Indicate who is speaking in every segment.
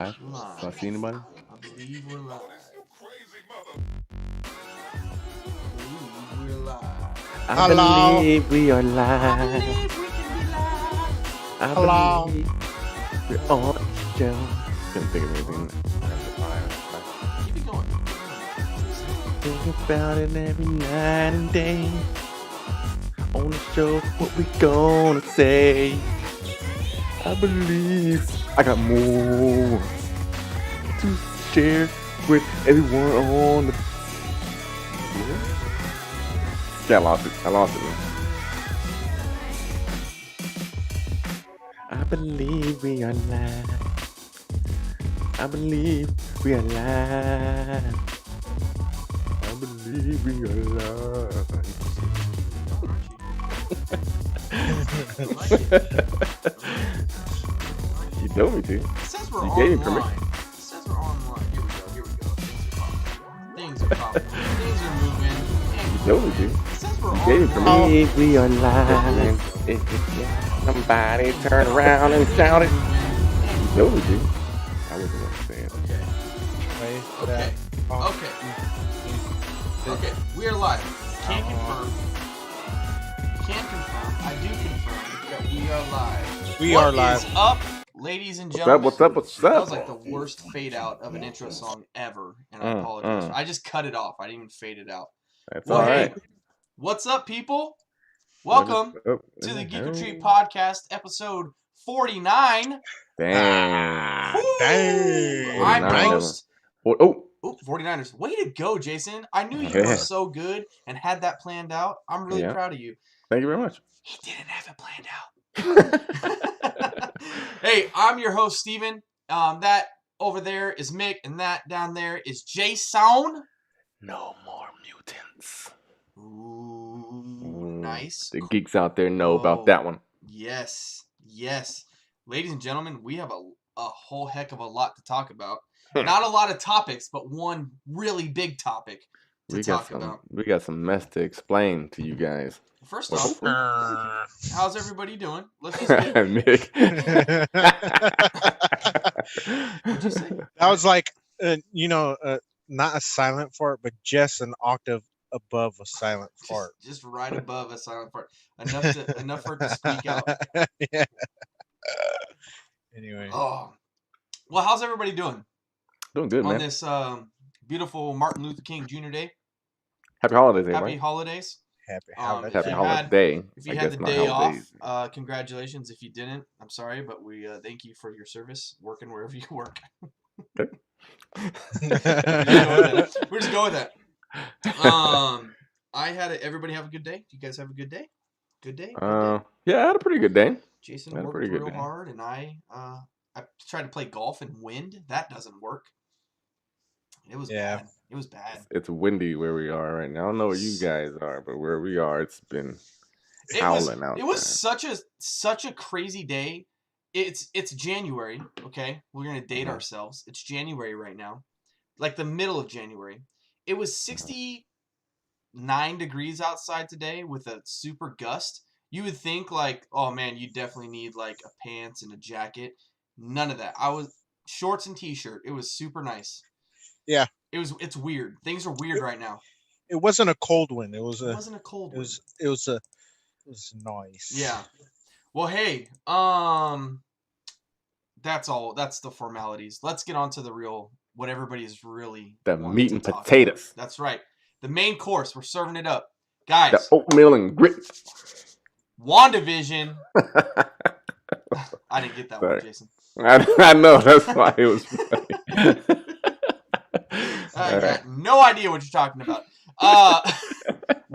Speaker 1: Live? Do I see anybody?
Speaker 2: I believe we're live. We're live.
Speaker 1: I
Speaker 3: Hello.
Speaker 1: believe we are
Speaker 2: I
Speaker 1: live.
Speaker 2: believe we can be live.
Speaker 1: I
Speaker 3: Hello.
Speaker 1: believe we're on the show. Couldn't think of anything.
Speaker 2: Keep it going.
Speaker 1: Think about it every night and day. On the show, what we gonna say? I believe I got more to share with everyone on the. Yeah, I lost it. Man. I believe we are live. I believe we are live. I believe we are live. You told me to.
Speaker 2: It says we're
Speaker 1: You gave me
Speaker 2: online.
Speaker 1: permission.
Speaker 2: It says we're online. Here we go. Things are popping. Things are moving.
Speaker 1: You told me to.
Speaker 2: It says we're
Speaker 1: You gave me
Speaker 2: online.
Speaker 1: permission. We are live. Somebody turn around and shout it. You told me to. I wasn't what I'm saying.
Speaker 2: Okay. We are live. Can confirm. I do confirm that we are live.
Speaker 3: We are live.
Speaker 2: What is up, ladies and gentlemen?
Speaker 1: What's up?
Speaker 2: That was like the worst fade out of an intro song ever, and I apologize. I just cut it off. I didn't even fade it out.
Speaker 1: That's
Speaker 2: Well,
Speaker 1: all
Speaker 2: hey,
Speaker 1: right.
Speaker 2: what's up, people? Welcome to the Geek Retreat Podcast, episode 49.
Speaker 1: Damn.
Speaker 2: Woo!
Speaker 3: Dang.
Speaker 2: I'm your
Speaker 1: 49.
Speaker 2: host.
Speaker 1: Oh,
Speaker 2: 49ers. Way to go, Jason. I knew you were so good and had that planned out. I'm really proud of you.
Speaker 1: thank you very much.
Speaker 2: He didn't have it planned out. Hey, I'm your host, Steven. That over there is Mick, and that down there is Jason.
Speaker 1: No more mutants.
Speaker 2: Ooh, nice.
Speaker 1: The geeks out there know about that one.
Speaker 2: Yes. Ladies and gentlemen, we have a whole heck of a lot to talk about. Not a lot of topics, but one really big topic to talk about.
Speaker 1: We got some mess to explain to you guys.
Speaker 2: First off, how's everybody doing? Let's just get
Speaker 1: Nick.
Speaker 2: What'd you say?
Speaker 3: That was like, not a silent fart, but just an octave above a silent fart.
Speaker 2: Just right above a silent fart. Enough for it to squeak out.
Speaker 3: Yeah. Anyway.
Speaker 2: Oh. Well, how's everybody doing?
Speaker 1: Doing good,
Speaker 2: on
Speaker 1: man.
Speaker 2: this beautiful Martin Luther King Jr. Day?
Speaker 1: Happy holidays,
Speaker 2: Happy
Speaker 1: right?
Speaker 2: holidays.
Speaker 3: Happy
Speaker 2: holidays.
Speaker 1: Happy
Speaker 2: you
Speaker 1: holiday.
Speaker 2: If you had the day off, congratulations. If you didn't, I'm sorry, but we thank you for your service, working wherever you work.
Speaker 1: Okay.
Speaker 2: We're just going with that. Everybody have a good day? Do you guys have a good day? Good day?
Speaker 1: Yeah, I had a pretty good day.
Speaker 2: Jason worked real hard, and I tried to play golf in wind. That doesn't work. It was bad. It was bad.
Speaker 1: It's windy where we are right now. I don't know where you guys are, but where we are, it's been howling out.
Speaker 2: It was such a crazy day. It's January, okay? We're gonna date ourselves. It's January right now, like the middle of January. It was 69 degrees outside today with a super gust. You would think like, oh man, you definitely need like a pants and a jacket. None of that. I was shorts and t-shirt. It was super nice.
Speaker 3: Yeah.
Speaker 2: It's weird. Things are weird right now.
Speaker 3: It wasn't a cold one. It wasn't
Speaker 2: a cold one.
Speaker 3: It was nice.
Speaker 2: Yeah. Well, hey, that's all. That's the formalities. Let's get on to the real, what everybody is really
Speaker 1: the meat and potatoes.
Speaker 2: That's right. The main course. We're serving it up. Guys.
Speaker 1: The oatmeal and grits.
Speaker 2: WandaVision. I didn't get that one, Jason.
Speaker 1: I know. That's why it was funny.
Speaker 2: I got no idea what you're talking about.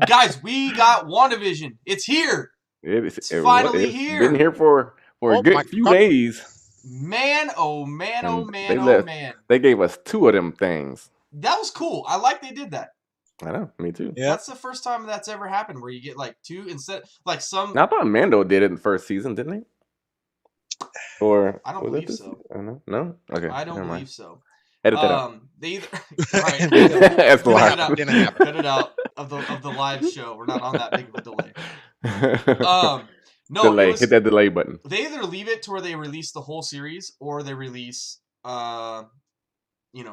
Speaker 2: Guys, we got WandaVision. It's here. It's finally here.
Speaker 1: Been here for a good few days.
Speaker 2: Man, oh man, oh man, man.
Speaker 1: They gave us 2 of them things.
Speaker 2: That was cool. I like they did that.
Speaker 1: I know, me too.
Speaker 3: Yeah.
Speaker 2: That's the first time that's ever happened where you get like 2 instead, like some.
Speaker 1: Now, I thought Mando did it in the first season, didn't he? Or
Speaker 2: I don't believe so.
Speaker 1: I don't know. No, okay.
Speaker 2: I don't believe so.
Speaker 1: Edit that out.
Speaker 2: They either right. Cut it out of the live show. We're not on that big of a delay. No,
Speaker 1: delay. Hit that delay button.
Speaker 2: They either leave it to where they release the whole series or they release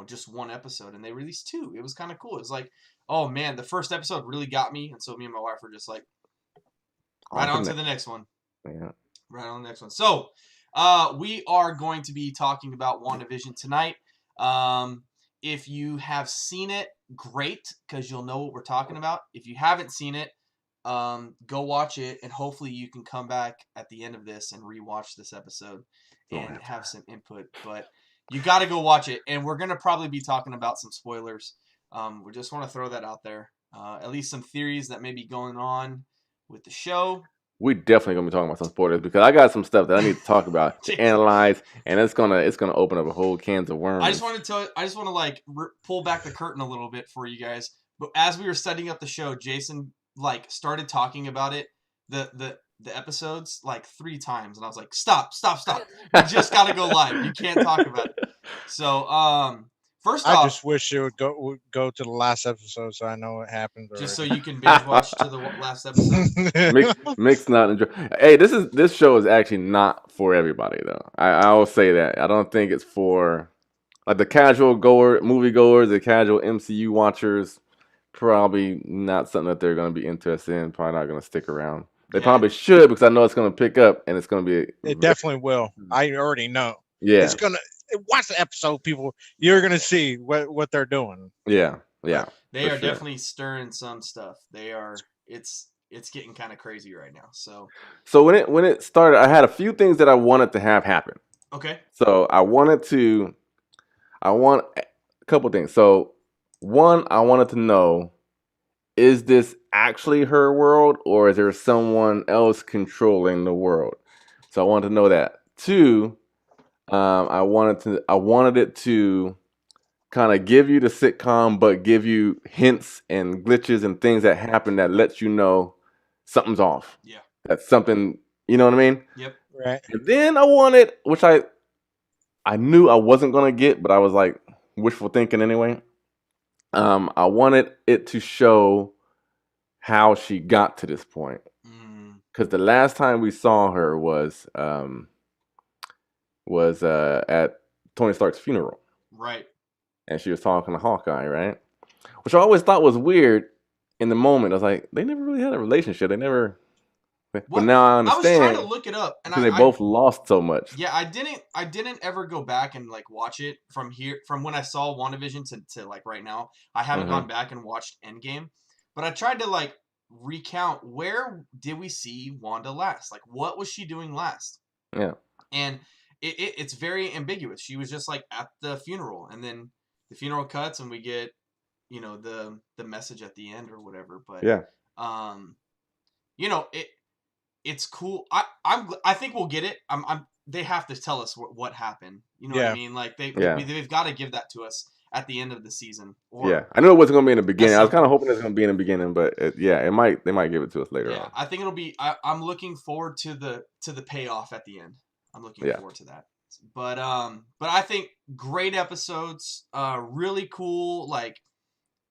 Speaker 2: just one episode, and they released 2. It was kind of cool. It was like, oh man, the first episode really got me, and so me and my wife were just like, right on to the next one.
Speaker 1: Yeah.
Speaker 2: Right on the next one. So, we are going to be talking about WandaVision tonight. If you have seen it, great, because you'll know what we're talking about. If you haven't seen it, go watch it, and hopefully you can come back at the end of this and rewatch this episode and have some input. But you got to go watch it, and we're going to probably be talking about some spoilers. We just want to throw that out there. At least some theories that may be going on with the show.
Speaker 1: We definitely gonna be talking about some spoilers because I got some stuff that I need to talk about to analyze, and it's gonna open up a whole cans of worms.
Speaker 2: I just want to like pull back the curtain a little bit for you guys. But as we were setting up the show, Jason like started talking about it, the episodes like 3 times, and I was like, stop! You just gotta go live. You can't talk about it. So first off,
Speaker 3: I just wish it would go to the last episode so I know what happened.
Speaker 2: Just so you can binge watch to the last episode.
Speaker 1: Mix not enjoy. Hey, this show is actually not for everybody though. I will say that. I don't think it's for like the casual moviegoers, the casual MCU watchers. Probably not something that they're going to be interested in. Probably not going to stick around. They probably should because I know it's going to pick up and it's going to be.
Speaker 3: It definitely will. I already know.
Speaker 1: Yeah,
Speaker 3: it's gonna. Watch the episode, people. You're gonna see what they're doing.
Speaker 1: Yeah.
Speaker 2: They are definitely stirring some stuff. They are. It's getting kind of crazy right now. So
Speaker 1: when it started, I had a few things that I wanted to have happen.
Speaker 2: Okay.
Speaker 1: So I want a couple things. So one, I wanted to know, is this actually her world or is there someone else controlling the world? So I wanted to know that. 2, I wanted it to kind of give you the sitcom, but give you hints and glitches and things that happen that lets you know something's off.
Speaker 2: Yeah.
Speaker 1: That's something, you know what I mean?
Speaker 2: Yep.
Speaker 3: Right.
Speaker 1: And then I wanted, which I knew I wasn't going to get, but I was like wishful thinking anyway. I wanted it to show how she got to this point. Because the last time we saw her was at Tony Stark's funeral.
Speaker 2: Right.
Speaker 1: And she was talking to Hawkeye, right? Which I always thought was weird in the moment. I was like, they never really had a relationship. They never. But now I understand.
Speaker 2: I was trying to look it up, and
Speaker 1: they both lost so much.
Speaker 2: Yeah, I didn't ever go back and like watch it from when I saw WandaVision to like right now. I haven't gone back and watched Endgame, but I tried to like recount where did we see Wanda last? Like, what was she doing last?
Speaker 1: Yeah.
Speaker 2: And it's very ambiguous. She was just like at the funeral, and then the funeral cuts, and we get, the message at the end or whatever. But
Speaker 1: yeah,
Speaker 2: it's cool. I think we'll get it. They have to tell us what happened. You know what I mean? Like they've got to give that to us at the end of the season.
Speaker 1: I knew it wasn't going to be in the beginning. I was kind of hoping it was going to be in the beginning, but they might give it to us later on.
Speaker 2: I think it'll be. I'm looking forward to the payoff at the end. I'm looking forward to that. But I think great episodes. Really cool. Like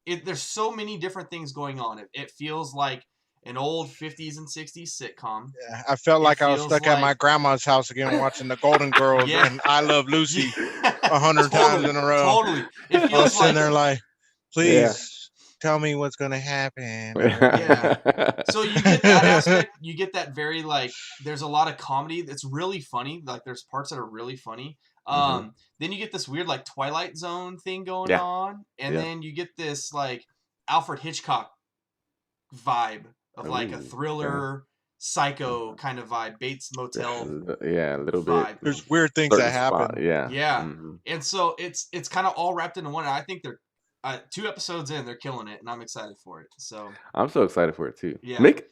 Speaker 2: there's so many different things going on. It feels like an old 50s and 60s sitcom.
Speaker 3: Yeah, I felt like I was stuck at my grandma's house again watching the Golden Girls and I Love Lucy 100 times in a row.
Speaker 2: Totally. It feels
Speaker 3: I was sitting there like, please tell me what's going to happen.
Speaker 2: So you get that aspect. You get that very like, there's a lot of comedy that's really funny. Like there's parts that are really funny. Then you get this weird like Twilight Zone thing going on. And then you get this like Alfred Hitchcock vibe of like a thriller, psycho kind of vibe, Bates Motel.
Speaker 1: A little
Speaker 2: vibe.
Speaker 1: bit.
Speaker 3: There's weird things that happen.
Speaker 2: Yeah. And so it's kind of all wrapped into one. And I think they're 2 episodes in, they're killing it, and I'm excited for it. So
Speaker 1: I'm so excited for it too.
Speaker 2: Yeah,
Speaker 1: Mick.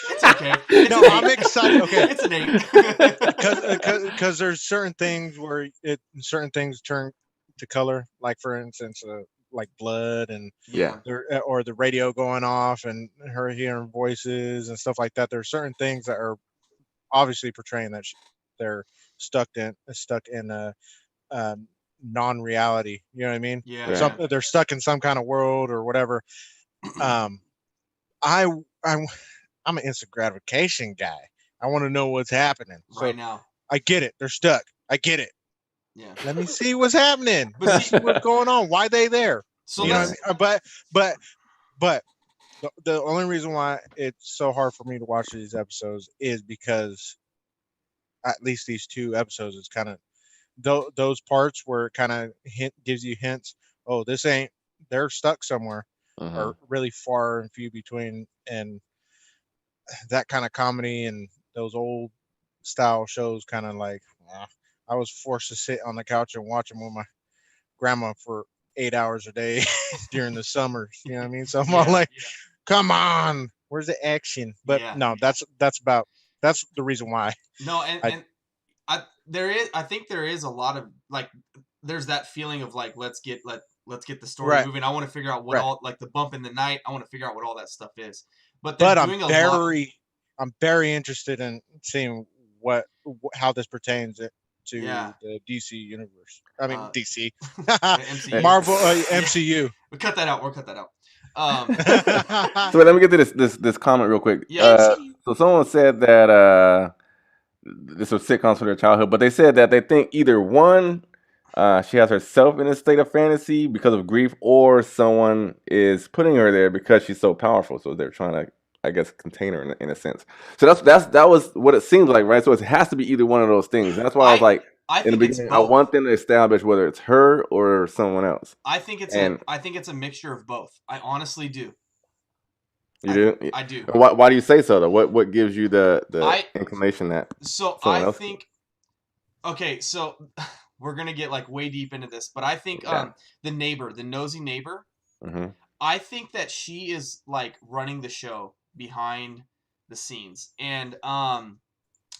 Speaker 2: It's okay.
Speaker 3: I'm excited. Okay,
Speaker 2: it's an 8
Speaker 3: because there's certain things where certain things turn to color, like for instance, like blood and or the radio going off and her hearing voices and stuff like that. There's certain things that are obviously portraying that they're stuck in a non-reality. You know what I mean?
Speaker 2: Yeah.
Speaker 3: They're stuck in some kind of world or whatever. I'm an instant gratification guy. I want to know what's happening
Speaker 2: right now.
Speaker 3: I get it. They're stuck. I get it.
Speaker 2: Yeah.
Speaker 3: Let me see what's happening.
Speaker 2: But
Speaker 3: Let me see what's going on. Why they there?
Speaker 2: So
Speaker 3: You know what I mean? But the only reason why it's so hard for me to watch these episodes is because at least these 2 episodes, it's kind of those parts where it kind of gives you hints. Oh, this ain't. They're stuck somewhere, are really far and few between, and that kind of comedy and those old style shows kind of like I was forced to sit on the couch and watch them with my grandma for 8 hours a day during the summers. You know what I mean? So I'm all like, come on, where's the action? But no, that's the reason why.
Speaker 2: No, and I think there is a lot of like there's that feeling of like let's get the story moving. I want to figure out what all like the bump in the night. I want to figure out what all that stuff is. But they're doing a lot.
Speaker 3: I'm very interested in seeing how this pertains to the DC universe. I mean DC, Marvel, MCU.
Speaker 2: We'll cut that out. We'll cut that out.
Speaker 1: So let me get to this comment real quick. So someone said that this was sitcoms for their childhood, but they said that they think either one, she has herself in a state of fantasy because of grief, or someone is putting her there because she's so powerful. So they're trying to, I guess, contain her in a sense. So that was what it seems like, right? So it has to be either one of those things. That's why I was like, in the beginning, I want them to establish whether it's her or someone else.
Speaker 2: I think it's a mixture of both. I honestly do.
Speaker 1: You do?
Speaker 2: I do.
Speaker 1: Why do you say so though? What gives you the inclination that?
Speaker 2: So I think. Okay, so we're gonna get like way deep into this, but I think the nosy neighbor.
Speaker 1: Mm-hmm.
Speaker 2: I think that she is like running the show behind the scenes, and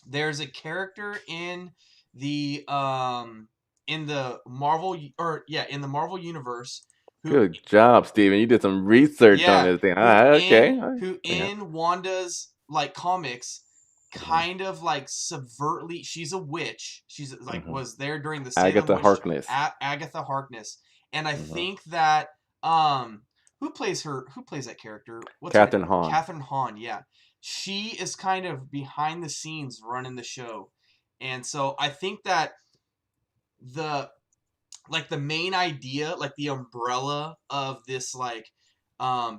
Speaker 2: there's a character in the Marvel universe.
Speaker 1: Good job, Steven. You did some research on this thing.
Speaker 2: Who in Wanda's like comics kind of like subvertly, she's a witch. She's like was there during the
Speaker 1: Agatha Harkness.
Speaker 2: Agatha Harkness. And I think that who plays that character?
Speaker 1: Catherine Hahn.
Speaker 2: Catherine Hahn, yeah. She is kind of behind the scenes running the show. And so I think that the main idea, like the umbrella of this like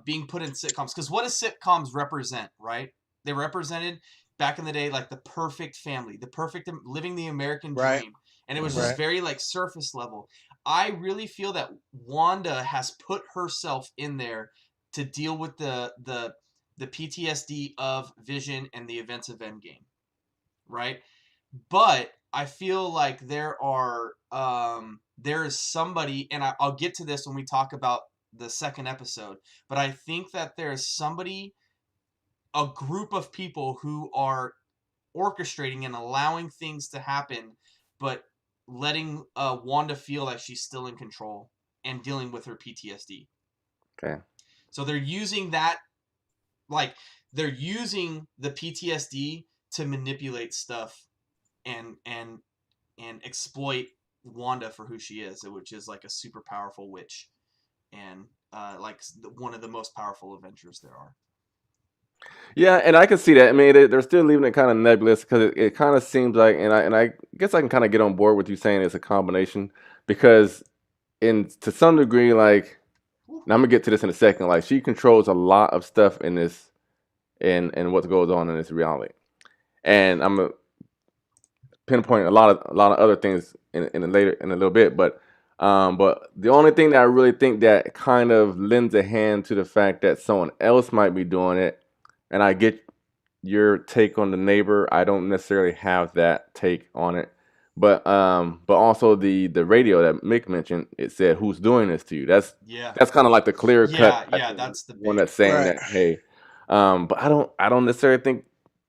Speaker 2: being put in sitcoms, because what do sitcoms represent, right? They represented back in the day like the perfect family, the perfect living the American dream. And it was just very like surface level. I really feel that Wanda has put herself in there to deal with the PTSD of Vision and the events of Endgame, right? But I feel like there is somebody, and I'll get to this when we talk about the second episode, but I think that there is somebody, a group of people who are orchestrating and allowing things to happen, but letting Wanda feel like she's still in control and dealing with her PTSD.
Speaker 1: Okay. So
Speaker 2: they're using that, like they're using the PTSD to manipulate stuff and exploit Wanda for who she is, which is like a super powerful witch and like one of the most powerful Avengers there are.
Speaker 1: Yeah, and I can see that. I mean, they're still leaving it kind of nebulous because it kind of seems like, and I guess I can kind of get on board with you saying it's a combination because, to some degree, like, and I'm gonna get to this in a second. Like, she controls a lot of stuff in this, and what goes on in this reality, and I'm gonna pinpoint a lot of other things in a little bit, but the only thing that I really think that kind of lends a hand to the fact that someone else might be doing it. And I get your take on the neighbor. I don't necessarily have that take on it, but also the radio that Mick mentioned. It said, "Who's doing this to you?" That's kind of like the clear cut.
Speaker 2: Yeah, that's the
Speaker 1: one that's saying that. Hey, but I don't necessarily think.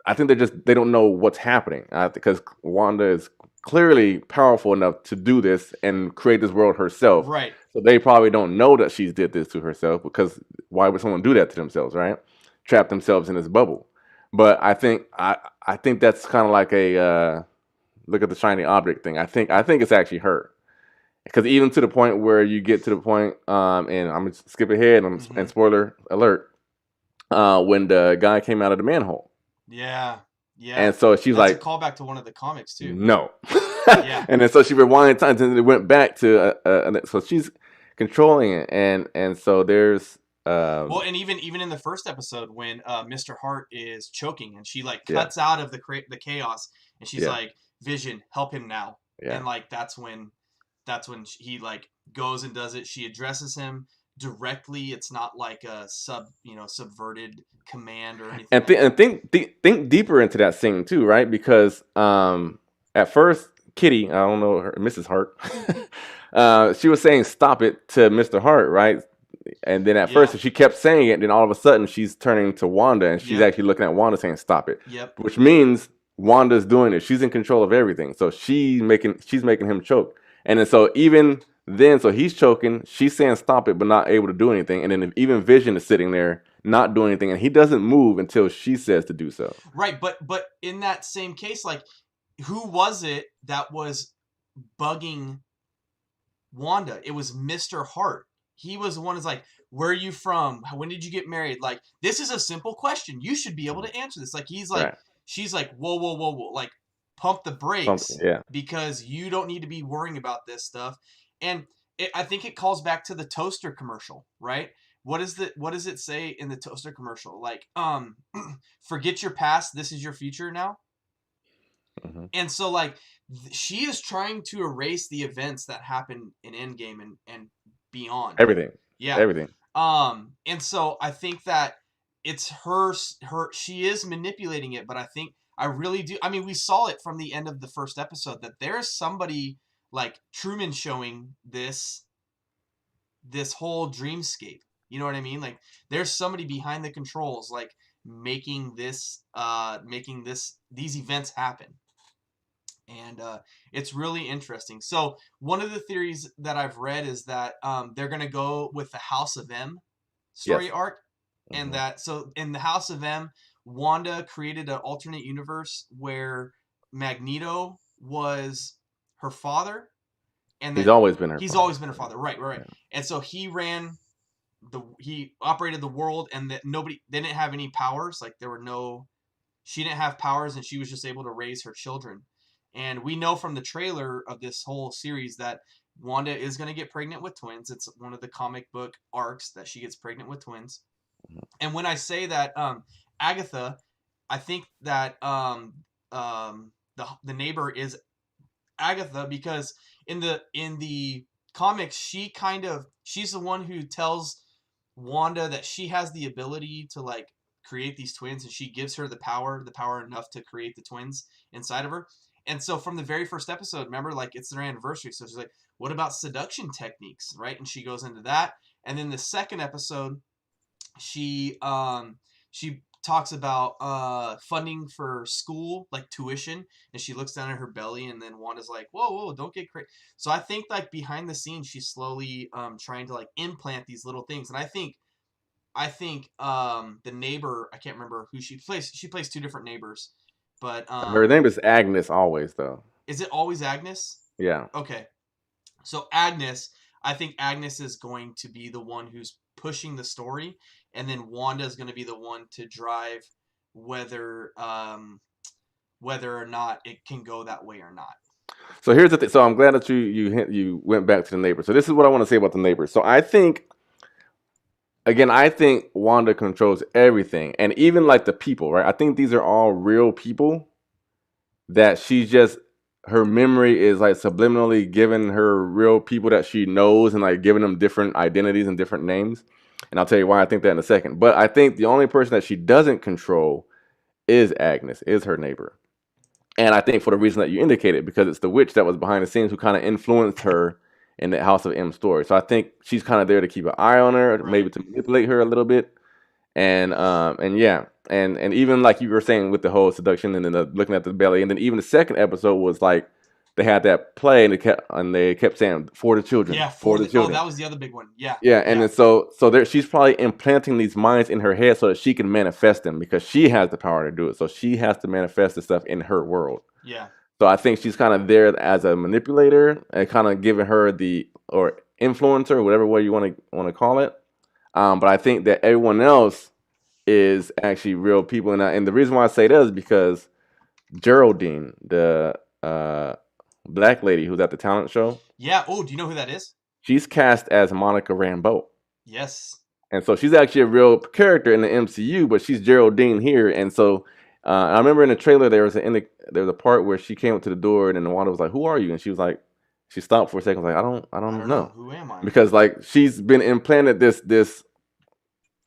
Speaker 1: I think they don't know what's happening because Wanda is clearly powerful enough to do this and create this world herself.
Speaker 2: Right.
Speaker 1: So they probably don't know that she's did this to herself because why would someone do that to themselves, right? Trap themselves in this bubble. But I think that's kind of like a look at the shiny object thing. I think it's actually her, because even to the point where you get to the point, and I'm gonna skip ahead and spoiler alert, when the guy came out of the manhole.
Speaker 2: Yeah.
Speaker 1: And so she's
Speaker 2: that's
Speaker 1: like,
Speaker 2: a callback to one of the comics too.
Speaker 1: No.
Speaker 2: Yeah.
Speaker 1: And then so she rewinded time, and then it went back to so she's controlling it, and so there's
Speaker 2: Well, and even in the first episode when Mr. Hart is choking and she like cuts out of the chaos and she's like, Vision, help him now. And like that's when he like goes and does it. She addresses him directly. It's not like a subverted command or anything.
Speaker 1: And think deeper into that scene too, right? Because at first Kitty, I don't know her, Mrs. Hart, she was saying stop it to Mr. Hart, right? And then at first she kept saying it, then all of a sudden she's turning to Wanda and she's actually looking at Wanda saying stop it.
Speaker 2: Yep.
Speaker 1: Which means Wanda's doing it. She's in control of everything. So she's making him choke. And then so even then, so he's choking, she's saying stop it, but not able to do anything. And then even Vision is sitting there not doing anything, and he doesn't move until she says to do so.
Speaker 2: Right, but in that same case, like, who was it that was bugging Wanda? It was Mr. Hart. He was the one who's like, where are you from? When did you get married? Like, this is a simple question. You should be able to answer this. Like, he's like, she's like, whoa, whoa, whoa, whoa. Like, pump the brakes because you don't need to be worrying about this stuff. And I think it calls back to the toaster commercial, right? What does it say in the toaster commercial? Like, forget your past. This is your future now. Mm-hmm. And so like she is trying to erase the events that happened in Endgame and beyond.
Speaker 1: Everything.
Speaker 2: Yeah.
Speaker 1: Everything.
Speaker 2: And so I think that it's her, she is manipulating it, but I really do. I mean, we saw it from the end of the first episode that there is somebody like Truman showing this whole dreamscape. You know what I mean? Like there's somebody behind the controls, like making these events happen. And it's really interesting. So one of the theories that I've read is that they're going to go with the House of M story arc. Mm-hmm. And that, so in the House of M, Wanda created an alternate universe where Magneto was her father. And
Speaker 1: he's always been her
Speaker 2: father. Right. Yeah. And so he operated the world, and that they didn't have any powers. Like she didn't have powers, and she was just able to raise her children. And we know from the trailer of this whole series that Wanda is going to get pregnant with twins. It's one of the comic book arcs that she gets pregnant with twins. Mm-hmm. And when I say that Agatha, I think that the neighbor is Agatha, because in the comics she's the one who tells Wanda that she has the ability to like create these twins, and she gives her the power enough to create the twins inside of her. And so from the very first episode, remember, like it's their anniversary, so she's like, what about seduction techniques, right? And she goes into that. And then the second episode, she talks about funding for school, like tuition, and she looks down at her belly, and then Wanda's like, whoa, don't get crazy. So I think like behind the scenes she's slowly trying to like implant these little things. And I think the neighbor, I can't remember who she plays two different neighbors, but
Speaker 1: her name is Agnes always, though.
Speaker 2: Is it always Agnes?
Speaker 1: Yeah.
Speaker 2: Okay, so Agnes, I think Agnes is going to be the one who's pushing the story, and then Wanda is going to be the one to drive whether or not it can go that way or not.
Speaker 1: So here's the thing. So I'm glad that you went back to the neighbor. So this is what I want to say about the neighbor. So I think Wanda controls everything, and even like the people, right? I think these are all real people that her memory is like subliminally giving her real people that she knows, and like giving them different identities and different names. And I'll tell you why I think that in a second. But I think the only person that she doesn't control is Agnes, is her neighbor. And I think for the reason that you indicated, because it's the witch that was behind the scenes who kind of influenced her in the House of M story. So I think she's kind of there to keep an eye on her, maybe to manipulate her a little bit. And even like you were saying with the whole seduction and then looking at the belly, and then even the second episode was like they had that play and they kept saying for the children.
Speaker 2: Yeah,
Speaker 1: for the children.
Speaker 2: Oh, that was the other big one. Yeah.
Speaker 1: Yeah, and then so she's probably implanting these minds in her head so that she can manifest them, because she has the power to do it. So she has to manifest the stuff in her world.
Speaker 2: Yeah.
Speaker 1: So I think she's kind of there as a manipulator and kind of giving her or influencer, whatever way you want to call it. But I think that everyone else is actually real people, and the reason why I say that is because Geraldine, black lady who's at the talent show.
Speaker 2: Yeah. Oh, do you know who that is?
Speaker 1: She's cast as Monica Rambeau.
Speaker 2: Yes.
Speaker 1: And so she's actually a real character in the MCU, but she's Geraldine here. And so I remember in the trailer there was a part where she came up to the door and then Wanda was like, "Who are you?" And she was like, she stopped for a second, was like, I don't know.
Speaker 2: Who am I?
Speaker 1: Because like she's been implanted this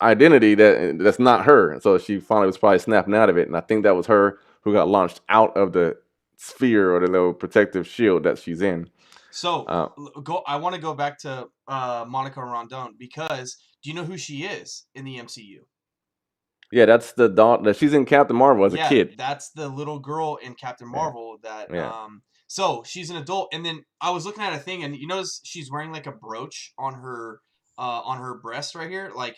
Speaker 1: identity that's not her. And so she finally was probably snapping out of it. And I think that was her who got launched out of the sphere or the little protective shield that she's in.
Speaker 2: So I want to go back to Monica Rondon because do you know who she is in the MCU?
Speaker 1: Yeah, that's the daughter. She's in Captain Marvel as a kid.
Speaker 2: That's the little girl in Captain Marvel so she's an adult. And then I was looking at a thing and you notice she's wearing like a brooch on her breast right here. Like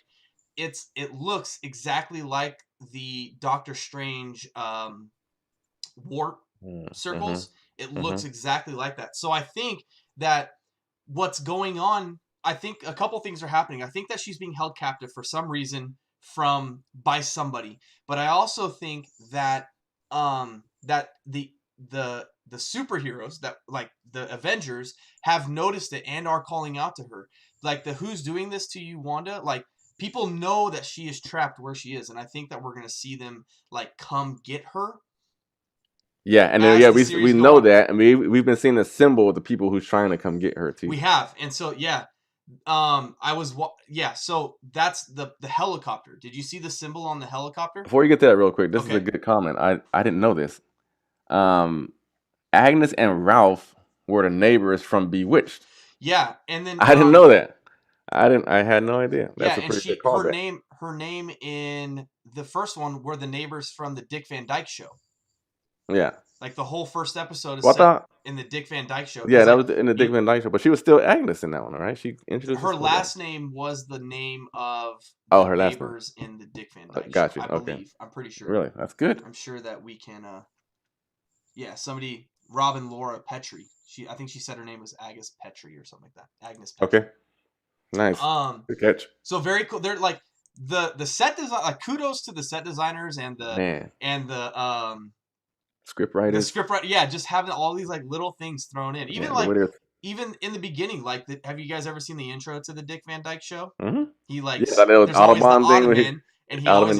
Speaker 2: it looks exactly like the Doctor Strange warp circles. It looks exactly like that. So I think that what's going on, I think a couple things are happening. I think that she's being held captive for some reason by somebody. But I also think that that the superheroes that like the Avengers have noticed it and are calling out to her. Like the "Who's doing this to you, Wanda?" Like people know that she is trapped where she is, and I think that we're gonna see them like come get her.
Speaker 1: Yeah, and then we know that, and we've been seeing the symbol of the people who's trying to come get her too.
Speaker 2: We have, and so so that's the helicopter. Did you see the symbol on the helicopter?
Speaker 1: Before you get to that real quick, this is a good comment. I didn't know this. Agnes and Ralph were the neighbors from Bewitched.
Speaker 2: Yeah, and then
Speaker 1: I didn't know that. I had no idea. That's
Speaker 2: a pretty good callback. Her name in the first one were the neighbors from the Dick Van Dyke Show.
Speaker 1: Yeah.
Speaker 2: Like the whole first episode is set in the Dick Van Dyke Show.
Speaker 1: Yeah, that was in the Dick Van Dyke Show, but she was still Agnes in that one, right? She introduced
Speaker 2: her last name was the name of
Speaker 1: her
Speaker 2: neighbors in the Dick Van Dyke
Speaker 1: Got
Speaker 2: Show.
Speaker 1: you.
Speaker 2: I believe. I'm pretty sure.
Speaker 1: Really? That's good.
Speaker 2: I'm sure that we can Robin Laura Petrie. I think she said her name was Agnes Petrie or something like that. Agnes Petrie.
Speaker 1: Okay. Nice. Good catch.
Speaker 2: So very cool. They're like the set design. Like kudos to the set designers and the
Speaker 1: script writers.
Speaker 2: Yeah, just having all these like little things thrown in. Even even in the beginning, like have you guys ever seen the intro to the Dick Van Dyke Show?
Speaker 1: Mm-hmm.
Speaker 2: He like
Speaker 1: there's always the Ottoman
Speaker 2: and he always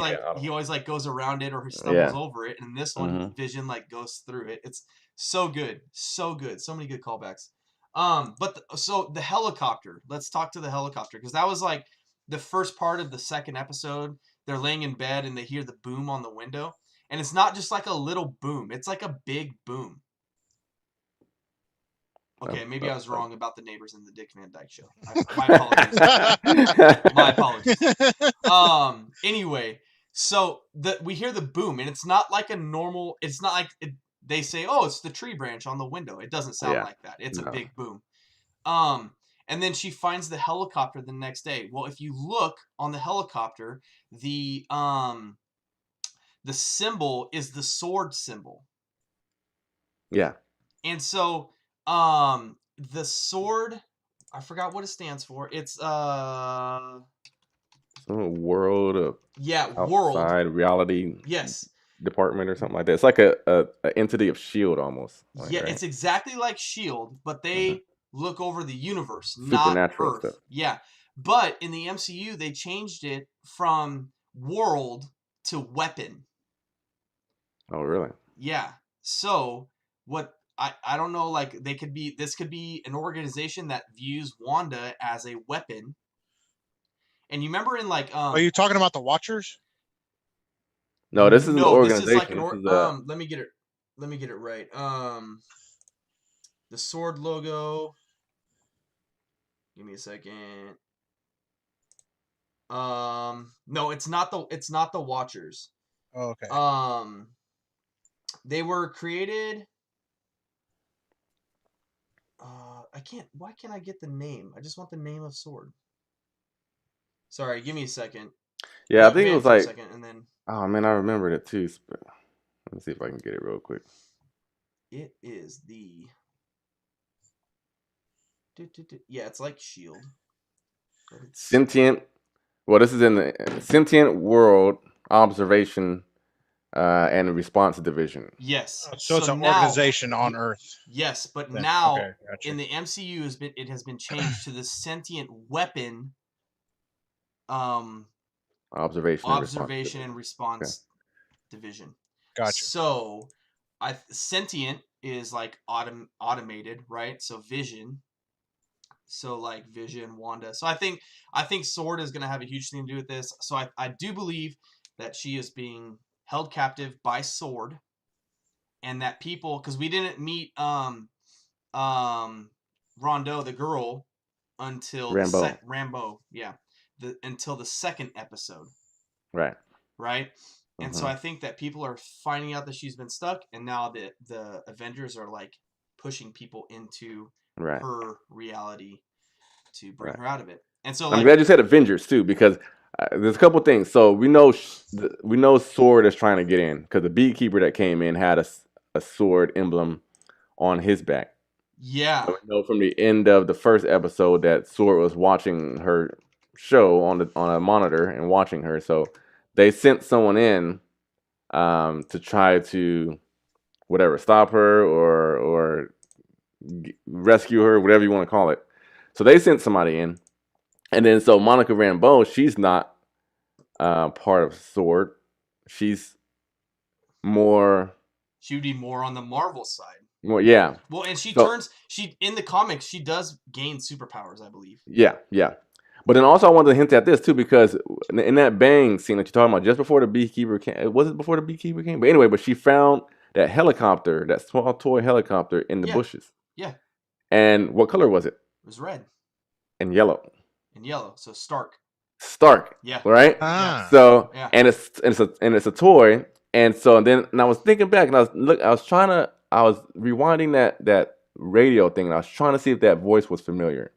Speaker 2: like goes around it or he stumbles over it. And in this one, Vision like goes through it. It's so good, so good, so many good callbacks. So the helicopter. Let's talk to the helicopter because that was like the first part of the second episode. They're laying in bed and they hear the boom on the window, and it's not just like a little boom; it's like a big boom. Okay, maybe I was wrong about the neighbors in the Dick Van Dyke Show. My apologies. Anyway, so we hear the boom, and it's not like a normal. It's not like they say, "Oh, it's the tree branch on the window." It doesn't sound like that. It's a big boom. And then she finds the helicopter the next day. Well, if you look on the helicopter, the symbol is the sword symbol.
Speaker 1: Yeah.
Speaker 2: And so the sword, I forgot what it stands for. It's
Speaker 1: some world of
Speaker 2: outside
Speaker 1: reality.
Speaker 2: Yes.
Speaker 1: Department or something like that. It's like a entity of S.H.I.E.L.D. almost.
Speaker 2: Right? It's exactly like S.H.I.E.L.D., but they look over the universe,
Speaker 1: supernatural
Speaker 2: not Earth.
Speaker 1: Stuff.
Speaker 2: Yeah. But in the MCU, they changed it from world to weapon.
Speaker 1: Oh, really?
Speaker 2: Yeah. So what I don't know, like this could be an organization that views Wanda as a weapon. And you remember in like
Speaker 3: are you talking about the Watchers?
Speaker 1: No, this is an organization.
Speaker 2: This is like let me get it right. The sword logo. Give me a second. No, it's not the Watchers.
Speaker 3: Oh, okay.
Speaker 2: They were created. Why can't I get the name? I just want the name of sword. Sorry, give me a second.
Speaker 1: Yeah, I think it was like.
Speaker 2: Second, and then.
Speaker 1: Oh man, I remembered it too. But let me see if I can get it real quick.
Speaker 2: It is the. Yeah, it's like S.H.I.E.L.D.
Speaker 1: Sentient. Well, this is in the Sentient World Observation and the response division.
Speaker 2: Yes.
Speaker 3: So it's an
Speaker 2: now,
Speaker 3: organization on Earth.
Speaker 2: Yes, but
Speaker 3: Then,
Speaker 2: now
Speaker 3: okay, gotcha.
Speaker 2: in the MCU it has been changed to the sentient weapon
Speaker 1: Observation
Speaker 2: and response division.
Speaker 3: Gotcha.
Speaker 2: So sentient is like automated, right? So Vision. So like Vision, Wanda. So I think Sword is going to have a huge thing to do with this. So I do believe that she is being held captive by Sword, and that people, because we didn't meet Rondo the girl until Rambo, yeah, until the second episode,
Speaker 1: right?
Speaker 2: And so I think that people are finding out that she's been stuck, and now the Avengers are like pushing people into her reality to bring her out of it. And so
Speaker 1: I'm glad you said Avengers too, because there's a couple things. So we know Sword is trying to get in because the beekeeper that came in had a sword emblem on his back.
Speaker 2: Yeah.
Speaker 1: So we know from the end of the first episode that Sword was watching her show on a monitor and watching her. So they sent someone in to try to stop her or rescue her, whatever you want to call it. So they sent somebody in. And then so Monica Rambeau, she's not part of Sword. She's more.
Speaker 2: She would be more on the Marvel side.
Speaker 1: Well, yeah.
Speaker 2: Well, and she in the comics, she does gain superpowers, I believe.
Speaker 1: Yeah. But then also I wanted to hint at this too, because in that bang scene that you're talking about, just before the beekeeper came, was it before the beekeeper came? But anyway, she found that helicopter, that small toy helicopter in the bushes.
Speaker 2: Yeah.
Speaker 1: And what color was it?
Speaker 2: It was red.
Speaker 1: And yellow.
Speaker 2: So Stark.
Speaker 1: Yeah. Right?
Speaker 3: Ah.
Speaker 1: So and it's a toy. And so then I was thinking back, and I was rewinding that radio thing, and I was trying to see if that voice was familiar.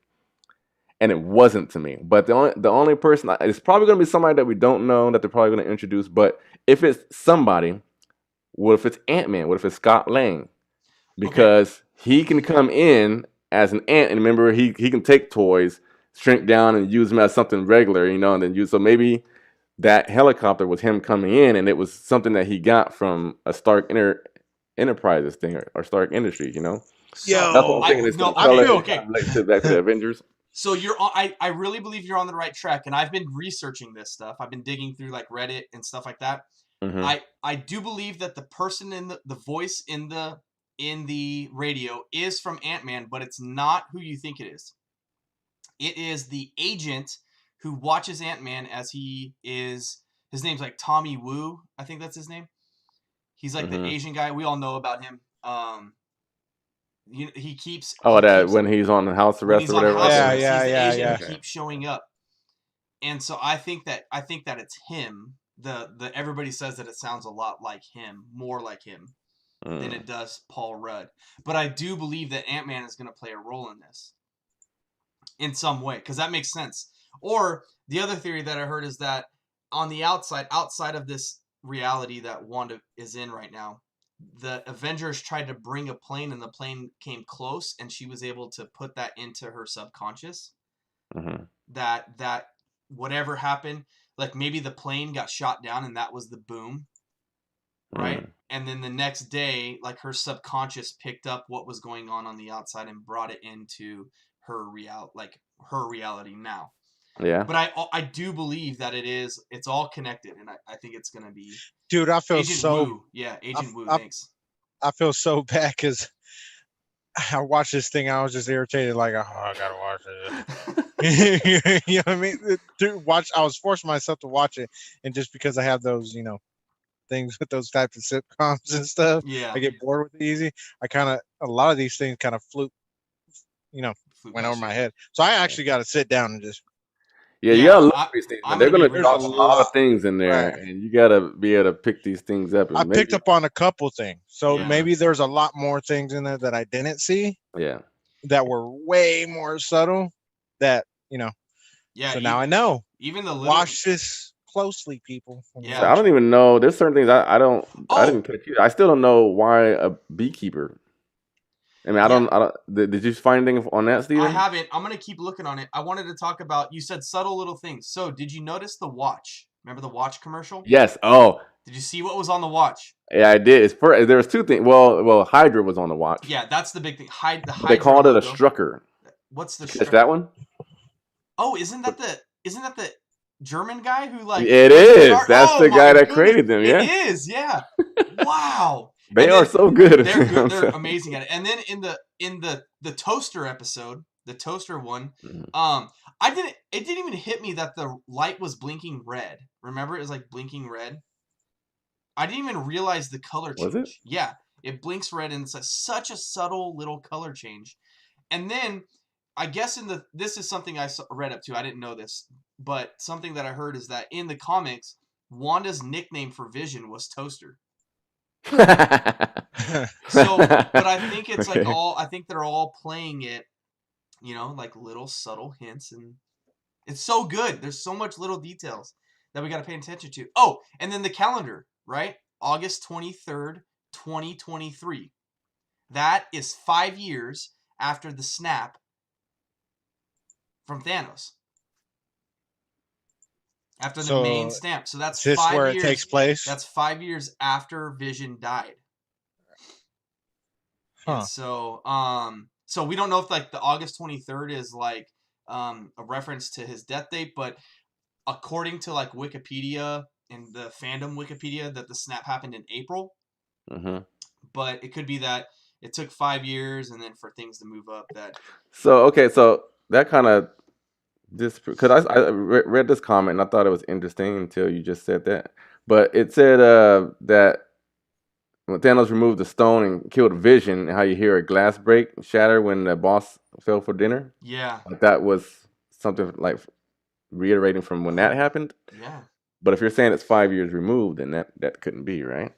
Speaker 1: And it wasn't to me. But the only person, it's probably going to be somebody that we don't know, that they're probably going to introduce. But if it's somebody, what if it's Ant-Man? What if it's Scott Lang? Because he can come in as an ant, and remember, he can take toys, shrink down, and use them as something regular, and then use. So maybe that helicopter was him coming in, and it was something that he got from a Stark Enterprises thing or Stark Industries,
Speaker 3: Yo,
Speaker 1: that's what I'm thinking. It's back to the Avengers.
Speaker 2: So I really believe you're on the right track, and I've been researching this stuff. I've been digging through like Reddit and stuff like that.
Speaker 1: Mm-hmm.
Speaker 2: I do believe that the person in the voice in the radio is from Ant-Man, but it's not who you think it is. It is the agent who watches Ant-Man as he is. His name's like Tommy Woo, I think that's his name. He's like the Asian guy. We all know about him. He keeps
Speaker 1: when he's on house arrest or whatever.
Speaker 2: Yeah. He keeps showing up, and so I think that it's him. The everybody says that it sounds a lot like him, more like him than it does Paul Rudd. But I do believe that Ant-Man is going to play a role in this in some way, because that makes sense. Or the other theory that I heard is that on the outside of this reality that Wanda is in right now, the Avengers tried to bring a plane, and the plane came close, and she was able to put that into her subconscious. That whatever happened, like maybe the plane got shot down and that was the boom, right? And then the next day, like her subconscious picked up what was going on the outside and brought it into her reality now.
Speaker 1: Yeah.
Speaker 2: But I do believe that it's all connected, and I think it's gonna be.
Speaker 3: Dude, I feel
Speaker 2: Agent Wu. Yeah, Agent Wu. Thanks.
Speaker 3: I feel so bad because I watched this thing. I was just irritated, like, oh, I gotta watch it. You know what I mean? Dude, I was forcing myself to watch it, and just because I have those, things with those types of sitcoms and stuff, I get bored with it easy. A lot of these things kind of went over my head. So I actually got to sit down and just.
Speaker 1: Yeah, you gotta look these things. They're gonna drop a lot of things in there, and you gotta be able to pick these things up.
Speaker 3: I picked up on a couple things, so maybe there's a lot more things in there that I didn't see.
Speaker 1: Yeah,
Speaker 3: that were way more subtle. That
Speaker 2: Yeah.
Speaker 3: So now I know.
Speaker 2: Even the
Speaker 3: watch this closely, people.
Speaker 1: Yeah, so I don't even know. There's certain things I didn't put. I still don't know why a beekeeper. I mean, I don't. Did you find anything on that, Steven?
Speaker 2: I haven't. I'm gonna keep looking on it. I wanted to talk about. You said subtle little things. So, did you notice the watch? Remember the watch commercial?
Speaker 1: Yes. Oh,
Speaker 2: Did you see what was on the watch?
Speaker 1: Yeah, I did. There was two things. Well, Hydra was on the watch.
Speaker 2: Yeah, that's the big thing. The Hydra
Speaker 1: They called it
Speaker 2: logo.
Speaker 1: a Strucker.
Speaker 2: What's the
Speaker 1: Did you catch that one?
Speaker 2: Oh, isn't that the German guy who like?
Speaker 1: It is. That's the guy that created them. Yeah,
Speaker 2: it is. Yeah. Wow.
Speaker 1: They are so good.
Speaker 2: They're good. They're amazing at it. And then in the toaster episode, the toaster one, it didn't even hit me that the light was blinking red. Remember, it was like blinking red. I didn't even realize the color change.
Speaker 1: Was it?
Speaker 2: Yeah, it blinks red, and it's such a subtle little color change. And then, I guess this is something I read up to. I didn't know this, but something that I heard is that in the comics, Wanda's nickname for Vision was Toaster. So, but I think it's like I think they're all playing it, like little subtle hints, and it's so good. There's so much little details that we got to pay attention to. Oh, and then the calendar, right? August 23rd, 2023. That is 5 years after the snap from Thanos. After the main snap. So that's 5 years.
Speaker 3: Where it takes place?
Speaker 2: That's 5 years after Vision died. Huh. And so we don't know if like the August 23rd is like a reference to his death date, but according to like Wikipedia and the fandom Wikipedia, that the snap happened in April. Mm-hmm. But it could be that it took 5 years and then for things to move up that.
Speaker 1: So that kind of because I read this comment and I thought it was interesting until you just said that. But it said that when Thanos removed the stone and killed Vision, how you hear a glass break shatter when the boss fell for dinner.
Speaker 2: Yeah.
Speaker 1: Like that was something like reiterating from when that happened.
Speaker 2: Yeah.
Speaker 1: But if you're saying it's 5 years removed, then that couldn't be, right?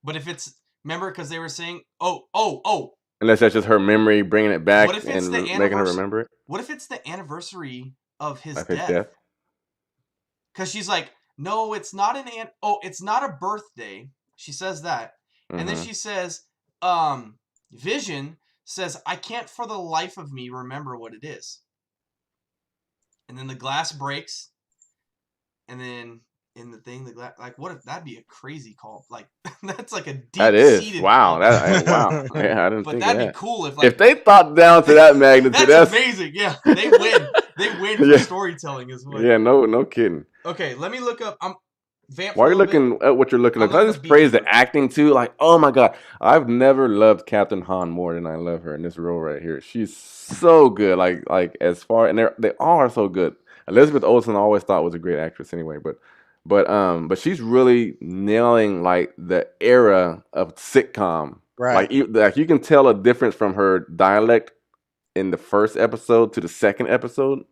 Speaker 2: But if it's, remember, because they were saying, oh.
Speaker 1: Unless that's just her memory bringing it back and making her remember it.
Speaker 2: What if it's the anniversary of his death? Because she's like, no, it's not it's not a birthday. She says that. Mm-hmm. And then she says, Vision says, I can't for the life of me remember what it is. And then the glass breaks. And then in the thing, the glass, like, what if that'd be a crazy call? Like, that's like a deep.
Speaker 1: That is wow. Wow. Yeah, I didn't
Speaker 2: but
Speaker 1: think
Speaker 2: that'd
Speaker 1: of
Speaker 2: be cool if
Speaker 1: they thought down to that magnitude.
Speaker 2: that's amazing. Yeah, they win. They win for storytelling as well.
Speaker 1: Yeah, no kidding.
Speaker 2: Okay, let me look up.
Speaker 1: While you're looking at what you're looking at, can I just praise the acting too? Like, oh my god, I've never loved Captain Han more than I love her in this role right here. She's so good. Like as far and they all are so good. Elizabeth Olsen I always thought was a great actress anyway, but she's really nailing like the era of sitcom.
Speaker 3: Right.
Speaker 1: Like you can tell a difference from her dialect in the first episode to the second episode.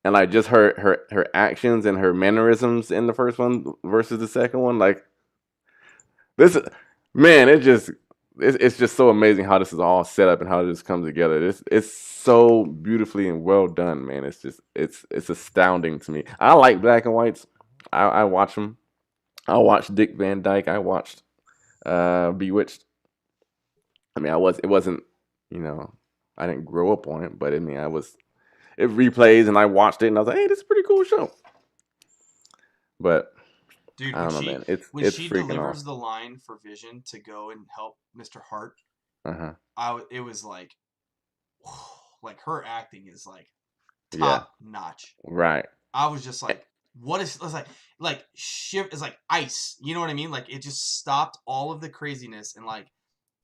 Speaker 1: And like just her actions and her mannerisms in the first one versus the second one, like this, man, it's just so amazing how this is all set up and how this comes together. It's so beautifully and well done, man. It's astounding to me. I like black and whites. I watch them. I watched Dick Van Dyke. I watched Bewitched. I mean, it wasn't, I didn't grow up on it, but I mean, it replays and I watched it and I was like, hey, this is a pretty cool show. But
Speaker 2: dude,
Speaker 1: I don't know, man. It's
Speaker 2: when she
Speaker 1: freaking
Speaker 2: delivers
Speaker 1: off.
Speaker 2: the line for Vision to go and help Mr. Hart, it was like her acting is like top notch.
Speaker 1: Right.
Speaker 2: I was just like, what is it's like shift is like ice. You know what I mean? Like it just stopped all of the craziness and like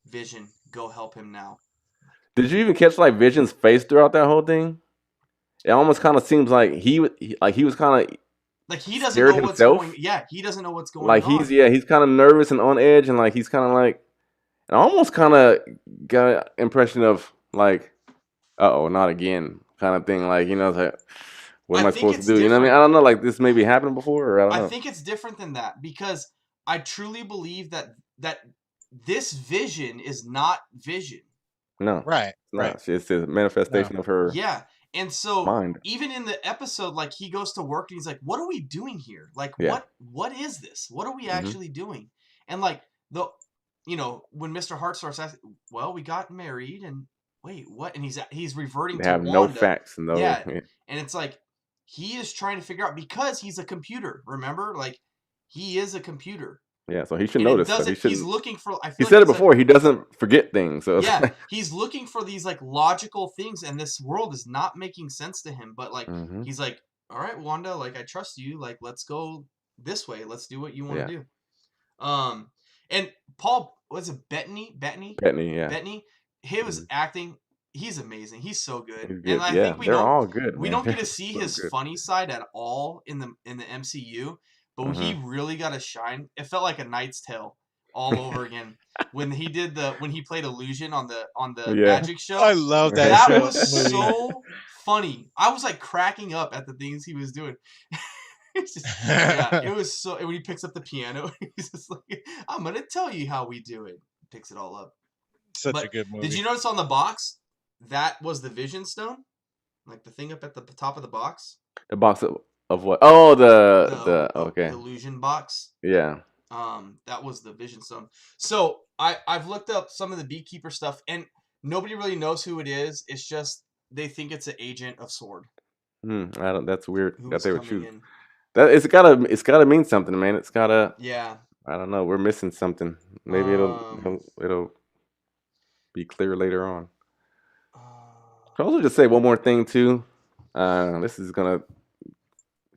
Speaker 2: Vision, go help him now.
Speaker 1: Did you even catch like Vision's face throughout that whole thing? It almost kind of seems like he was kind of
Speaker 2: like he doesn't know what's going. Yeah, he doesn't know what's going on.
Speaker 1: Like he's kind of nervous and on edge, and like he's kind of like, and I almost kind of got an impression of like, not again, kind of thing. Like like, what am I supposed to do? You know what I mean? I don't know. Like this maybe happened before, or I don't know.
Speaker 2: I think it's different than that because I truly believe that this Vision is not Vision.
Speaker 1: No,
Speaker 3: right.
Speaker 1: It's a manifestation of her.
Speaker 2: Yeah. And so
Speaker 1: mind.
Speaker 2: Even in the episode, like he goes to work and he's like, what are we doing here? Like, what is this? What are we actually doing? And like when Mr. Hart starts asking, well, we got married and wait, what? And he's reverting to Wanda.
Speaker 1: No facts. No.
Speaker 2: Yeah. And it's like, he is trying to figure out because he's a computer, remember? Like he is a computer.
Speaker 1: Yeah, so he should
Speaker 2: And
Speaker 1: notice.
Speaker 2: it doesn't.
Speaker 1: So
Speaker 2: He's looking for. I feel
Speaker 1: he
Speaker 2: like
Speaker 1: said it
Speaker 2: it's
Speaker 1: before. He doesn't forget things. So
Speaker 2: yeah, he's looking for these like logical things, and this world is not making sense to him. But like, he's like, all right, Wanda, like I trust you. Like, let's go this way. Let's do what you want to do. And Paul, was it Bettany?
Speaker 1: Yeah.
Speaker 2: Bettany. He was acting. He's amazing. He's so good.
Speaker 1: He's good.
Speaker 2: And I think
Speaker 1: they're all good.
Speaker 2: We
Speaker 1: man.
Speaker 2: don't get to see
Speaker 1: so
Speaker 2: his
Speaker 1: good.
Speaker 2: funny side at all in the MCU, but he really got to shine. It felt like A Knight's Tale all over again when he played Illusion on the magic show.
Speaker 3: I love that.
Speaker 2: That
Speaker 3: show.
Speaker 2: was so funny. I was like cracking up at the things he was doing. It was so. When he picks up the piano, he's just like, "I'm gonna tell you how we do it." Picks it all up.
Speaker 3: Such a good movie.
Speaker 2: Did you notice on the box that was the Vision Stone, like the thing up at the top of the box?
Speaker 1: The box of what? Oh, the okay.
Speaker 2: The illusion box.
Speaker 1: Yeah.
Speaker 2: That was the Vision Stone. So I've looked up some of the Beekeeper stuff, and nobody really knows who it is. It's just they think it's an agent of S.W.O.R.D.
Speaker 1: I don't. That's weird. That they would choose.
Speaker 2: In.
Speaker 1: That it's gotta mean something, man. It's gotta.
Speaker 2: Yeah.
Speaker 1: I don't know. We're missing something. Maybe it'll be clear later on. Can I also just say one more thing too? This is gonna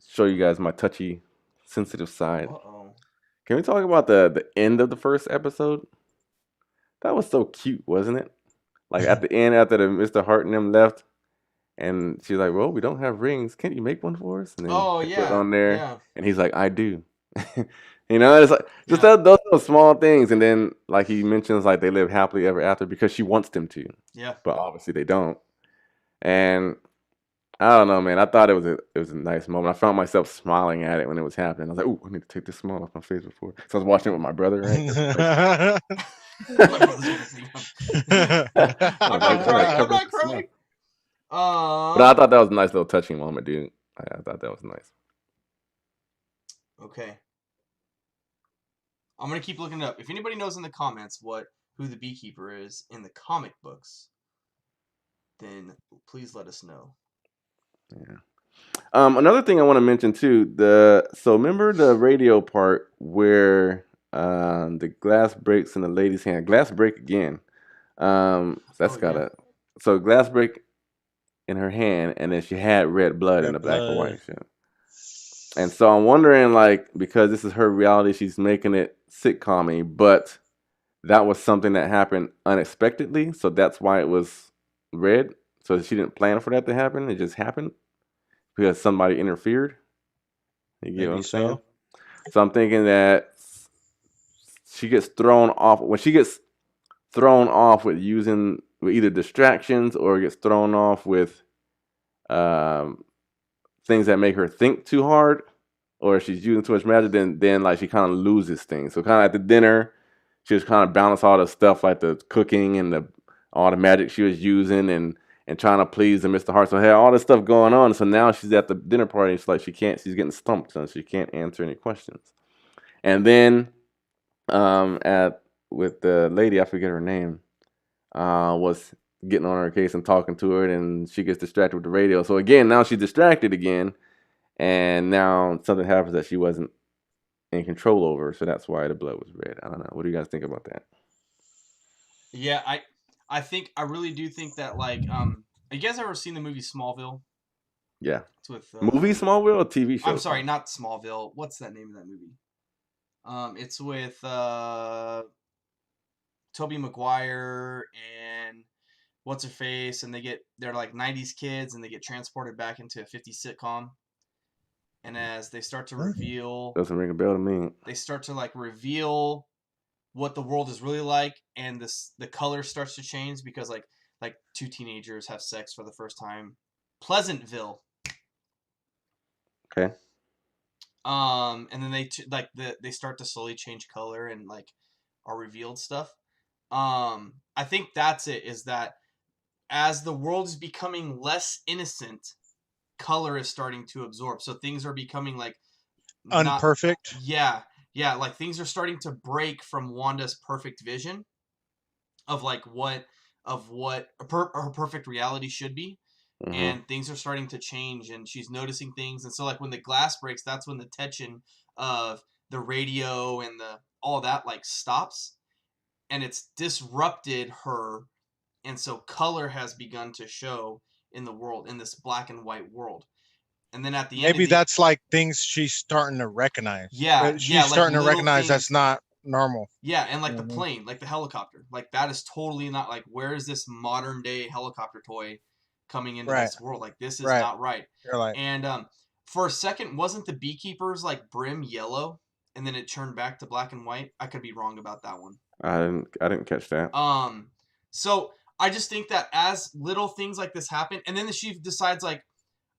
Speaker 1: show you guys my touchy, sensitive side. Can we talk about the end of the first episode? That was so cute, wasn't it? Like at the end, after the Mr. Hart and them left, and she's like, "Well, we don't have rings. Can't you make one for us?" And then put it on there, and he's like, "I do." You know, it's like just those small things, and then like he mentions, like they live happily ever after because she wants them to.
Speaker 2: Yeah.
Speaker 1: But obviously they don't. And I don't know, man. I thought it was a nice moment. I found myself smiling at it when it was happening. I was like, "Ooh, I need to take this smile off my face before." So I was watching it with my brother, right?
Speaker 2: I'm not crying.
Speaker 1: But I thought that was a nice little touching moment, dude. I thought that was nice.
Speaker 2: Okay. I'm gonna keep looking it up. If anybody knows in the comments who the Beekeeper is in the comic books, then please let us know.
Speaker 1: Yeah. Another thing I want to mention too. So remember the radio part where the glass breaks in the lady's hand. Glass break again. So glass break in her hand, and then she had red blood in the black and white shit. And so I'm wondering, like, because this is her reality, she's making it sitcom-y, but that was something that happened unexpectedly, so that's why it was red. So she didn't plan for that to happen; it just happened because somebody interfered. You get what I'm saying? So I'm thinking that she gets thrown off when she gets thrown off with either distractions or gets thrown off with things that make her think too hard, or if she's using too much magic, then like she kind of loses things. So kind of at the dinner, she was kind of balance all the stuff like the cooking and all the magic she was using and trying to please the Mr. Hart. So had all this stuff going on. So now she's at the dinner party. It's like she's getting stumped and she can't answer any questions. And then with the lady, I forget her name, was getting on her case and talking to her, and she gets distracted with the radio. So again, now she's distracted again, and now something happens that she wasn't in control over. So that's why the blood was red. I don't know. What do you guys think about that?
Speaker 2: Yeah, I really do think that, like, you guys ever seen the movie Smallville?
Speaker 1: Yeah.
Speaker 2: It's with
Speaker 1: movie Smallville or TV show?
Speaker 2: I'm sorry, not Smallville. What's that name of that movie? It's with Tobey Maguire and what's her face, and they're like 90s kids, and they get transported back into a 50s sitcom. And as they start to reveal,
Speaker 1: doesn't ring a bell to me.
Speaker 2: They start to like reveal what the world is really like, and the color starts to change because like two teenagers have sex for the first time. Pleasantville.
Speaker 1: Okay.
Speaker 2: And then they start to slowly change color and like are revealed stuff. I think that's it. Is that as the world is becoming less innocent, color is starting to absorb. So things are becoming like
Speaker 3: unperfect.
Speaker 2: Yeah. Like things are starting to break from Wanda's perfect vision of like what her perfect reality should be. Mm-hmm. And things are starting to change, and she's noticing things. And so like when the glass breaks, that's when the tension of the radio and all that like stops, and it's disrupted her, and so color has begun to show in the world, in this black and white world. And then at the end
Speaker 3: Maybe
Speaker 2: of the,
Speaker 3: that's like things she's starting to recognize.
Speaker 2: yeah,
Speaker 3: She's
Speaker 2: like
Speaker 3: starting to
Speaker 2: little
Speaker 3: recognize
Speaker 2: things.
Speaker 3: that's not normal.
Speaker 2: Yeah, and like
Speaker 3: You
Speaker 2: the
Speaker 3: know what I mean?
Speaker 2: plane, like the helicopter, like that is totally not like, where is this modern day helicopter toy coming into
Speaker 3: Right.
Speaker 2: this world? Like this is
Speaker 3: Right.
Speaker 2: not right.
Speaker 3: You're like,
Speaker 2: And for a second, wasn't the beekeeper's like brim yellow, and then it turned back to black and white? I could be wrong about that one.
Speaker 1: I didn't catch that.
Speaker 2: So I just think that as little things like this happen, and then she decides like,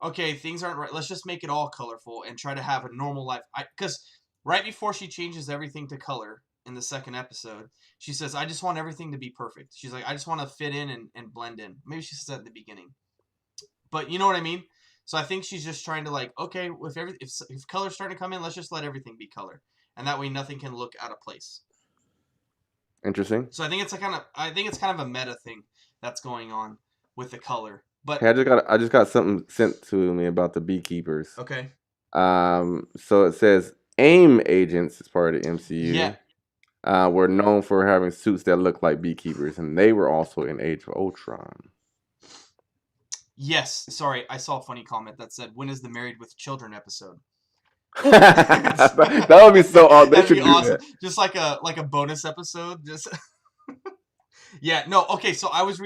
Speaker 2: okay, things aren't right. Let's just make it all colorful and try to have a normal life. Because right before she changes everything to color in the second episode, she says, I just want everything to be perfect. She's like, I just want to fit in and blend in. Maybe she said that at the beginning. But you know what I mean? So I think she's just trying to like, okay, if color's starting to come in, let's just let everything be color. And that way nothing can look out of place.
Speaker 1: Interesting.
Speaker 2: So I think it's kind of a meta thing that's going on with the color. But
Speaker 1: hey, I just got something sent to me about the beekeepers.
Speaker 2: Okay.
Speaker 1: So it says AIM agents as part of the MCU.
Speaker 2: Yeah.
Speaker 1: Were known for having suits that looked like beekeepers, and they were also in Age of Ultron.
Speaker 2: Yes. Sorry, I saw a funny comment that said, "When is the Married with Children episode?"
Speaker 1: That would be so awesome. They should do
Speaker 2: awesome.
Speaker 1: that.
Speaker 2: Just like a bonus episode. Just yeah. No. Okay. So I was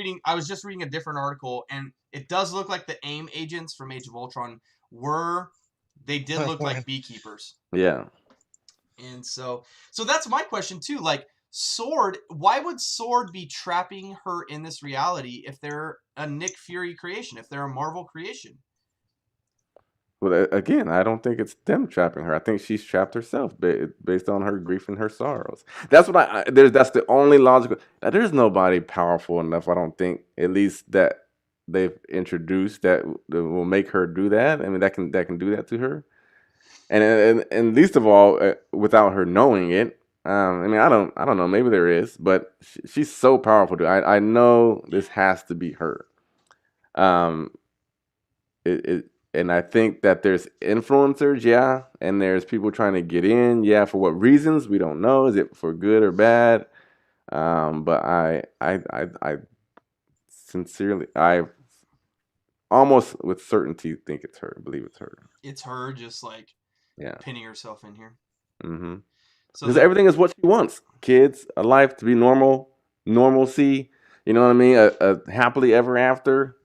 Speaker 2: just reading a different article, and it does look like the AIM agents from Age of Ultron they did look like beekeepers.
Speaker 1: Yeah.
Speaker 2: And so that's my question too. Like Sword, why would Sword be trapping her in this reality if they're a Nick Fury creation, if they're a Marvel creation?
Speaker 1: Well, again, I don't think it's them trapping her. I think she's trapped herself based on her grief and her sorrows. That's what that's the only logical. There's nobody powerful enough, I don't think, at least that they've introduced that will make her do that. I mean, that can do that to her. And least of all, without her knowing it. I mean, I don't know. Maybe there is, but she's so powerful. I know this has to be her. And I think that there's influencers, yeah, and there's people trying to get in, yeah. For what reasons we don't know. Is it for good or bad? But I sincerely, I almost with certainty think it's her. Believe it's her.
Speaker 2: It's her, just like
Speaker 1: yeah,
Speaker 2: pinning herself in here.
Speaker 1: Mm-hmm. Because everything is what she wants: kids, a life to be normalcy. You know what I mean? A happily ever after.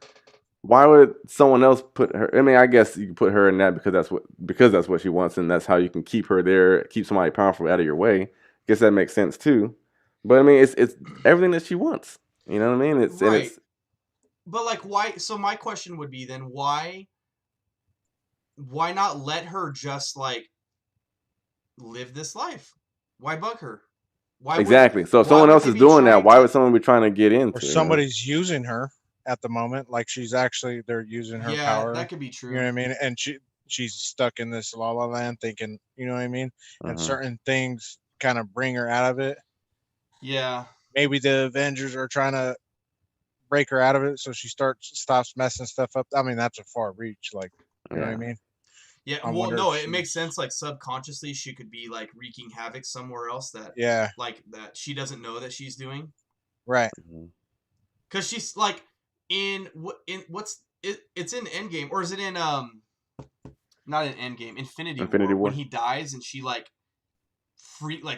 Speaker 1: Why would someone else put her? I mean, I guess you can put her in that because that's what she wants, and that's how you can keep her there, keep somebody powerful out of your way. I guess that makes sense too. But I mean, it's everything that she wants. You know what I mean?
Speaker 2: Right. But like, why? So my question would be then, why not let her just like live this life? Why bug her? Why
Speaker 1: exactly? So if someone else is doing that, why would someone be trying to get into?
Speaker 3: Or somebody's using her at the moment, like they're using her power.
Speaker 2: Yeah, that could be true.
Speaker 3: You know what I mean? And she's stuck in this la la land thinking, you know what I mean? And certain things kind of bring her out of it.
Speaker 2: Yeah.
Speaker 3: Maybe the Avengers are trying to break her out of it, so she stops messing stuff up. I mean, that's a far reach, like, you know what I mean?
Speaker 2: Yeah, well, no, it makes sense. Like subconsciously, she could be like wreaking havoc somewhere else that, like that she doesn't know that she's doing.
Speaker 3: Right.
Speaker 2: Because she's like it's in Endgame, or is it in not in Endgame, Infinity War, when he dies and she like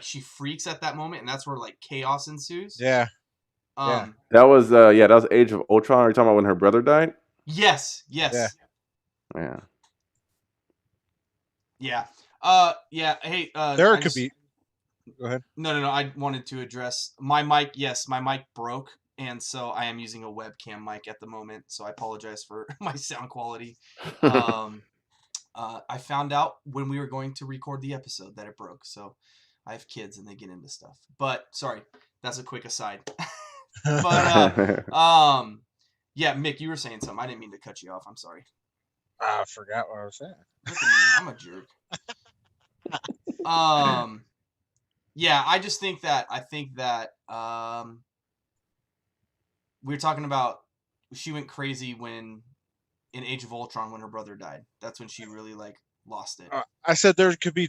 Speaker 2: she freaks at that moment, and that's where like chaos ensues.
Speaker 3: Yeah.
Speaker 1: That was that was Age of Ultron. Are you talking about when her brother died?
Speaker 2: Yes.
Speaker 3: Yeah.
Speaker 2: Hey,
Speaker 3: there could be. Go ahead.
Speaker 2: No. I wanted to address my mic. Yes, my mic broke, and so I am using a webcam mic at the moment. So I apologize for my sound quality. I found out when we were going to record the episode that it broke. So I have kids and they get into stuff. But sorry, that's a quick aside. But yeah, Mick, you were saying something. I didn't mean to cut you off. I'm sorry.
Speaker 3: I forgot what I was saying.
Speaker 2: Look at me. I'm a jerk. Yeah, I think that we were talking about she went crazy when in Age of Ultron when her brother died. That's when she really like lost it.
Speaker 3: I said there could be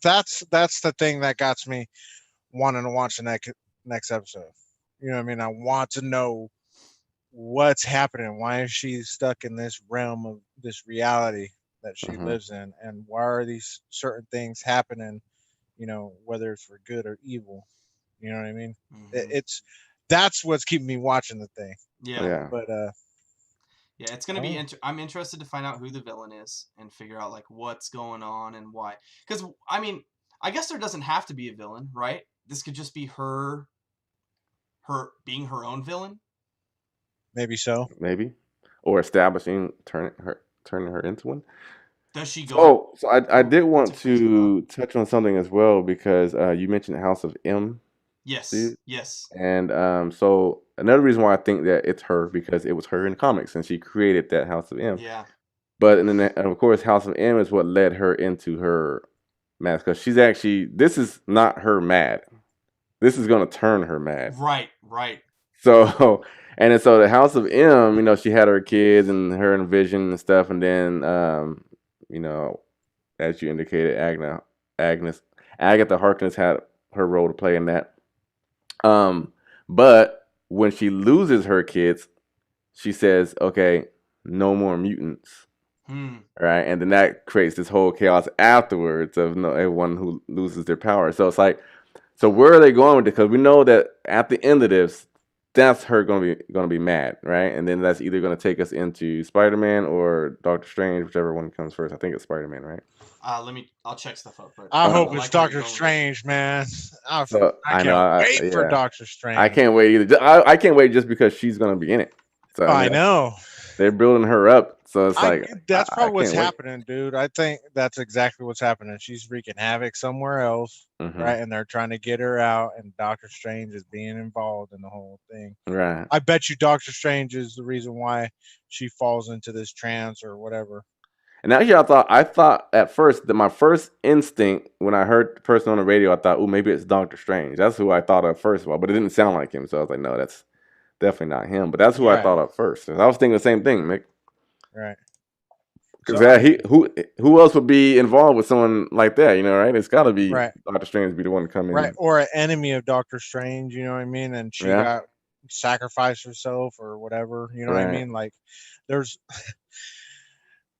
Speaker 3: that's the thing that got me wanting to watch the next episode. You know what I mean? I want to know what's happening. Why is she stuck in this realm of this reality that she lives in, and why are these certain things happening? You know, whether it's for good or evil. You know what I mean? It's that's what's keeping me watching the thing.
Speaker 2: Yeah.
Speaker 3: But
Speaker 2: yeah, it's gonna be. I'm interested to find out who the villain is and figure out like what's going on and why. Because I mean, I guess there doesn't have to be a villain, right? This could just be her being her own villain.
Speaker 3: Maybe so.
Speaker 1: Maybe, or establishing turning her into one.
Speaker 2: Does she go?
Speaker 1: Oh, so I did want to touch on something as well because you mentioned House of M.
Speaker 2: Yes. Yes.
Speaker 1: And so another reason why I think that it's her because it was her in the comics and she created that House of M.
Speaker 2: Yeah.
Speaker 1: But and then of course House of M is what led her into her mask because she's actually this is not her mad. This is gonna turn her mad.
Speaker 2: Right. Right.
Speaker 1: So and then, so the House of M, you know, she had her kids and her and Vision and stuff, and then you know, as you indicated, Agatha Harkness had her role to play in that. But when she loses her kids, she says, "Okay, no more mutants." Right, and then that creates this whole chaos afterwards of everyone who loses their power. So it's like, so where are they going with it? Because we know that at the end of this, that's her going to be mad, right? And then that's either going to take us into Spider-Man or Doctor Strange, whichever one comes first. I think it's Spider-Man, right?
Speaker 2: I'll check stuff up. But
Speaker 3: I hope it's Doctor Strange, man. I can't wait for Doctor Strange.
Speaker 1: I can't wait either. I can't wait just because she's going to be in it. So
Speaker 3: I know
Speaker 1: they're building her up. So it's like
Speaker 3: that's probably what's happening, dude. I think that's exactly what's happening. She's wreaking havoc somewhere else, right? And they're trying to get her out, and Doctor Strange is being involved in the whole thing.
Speaker 1: Right.
Speaker 3: I bet you Doctor Strange is the reason why she falls into this trance or whatever.
Speaker 1: And actually, I thought at first that my first instinct when I heard the person on the radio, I thought, oh, maybe it's Doctor Strange. That's who I thought of first of all, but it didn't sound like him. So I was like, no, that's definitely not him. But that's who I thought of first. I was thinking the same thing, Mick.
Speaker 3: Right.
Speaker 1: Because who else would be involved with someone like that? You know, right? It's got to be Doctor Strange to be the one to come in,
Speaker 3: right? Or an enemy of Doctor Strange. You know what I mean? And she got sacrificed herself or whatever. You know what I mean? Like, there's.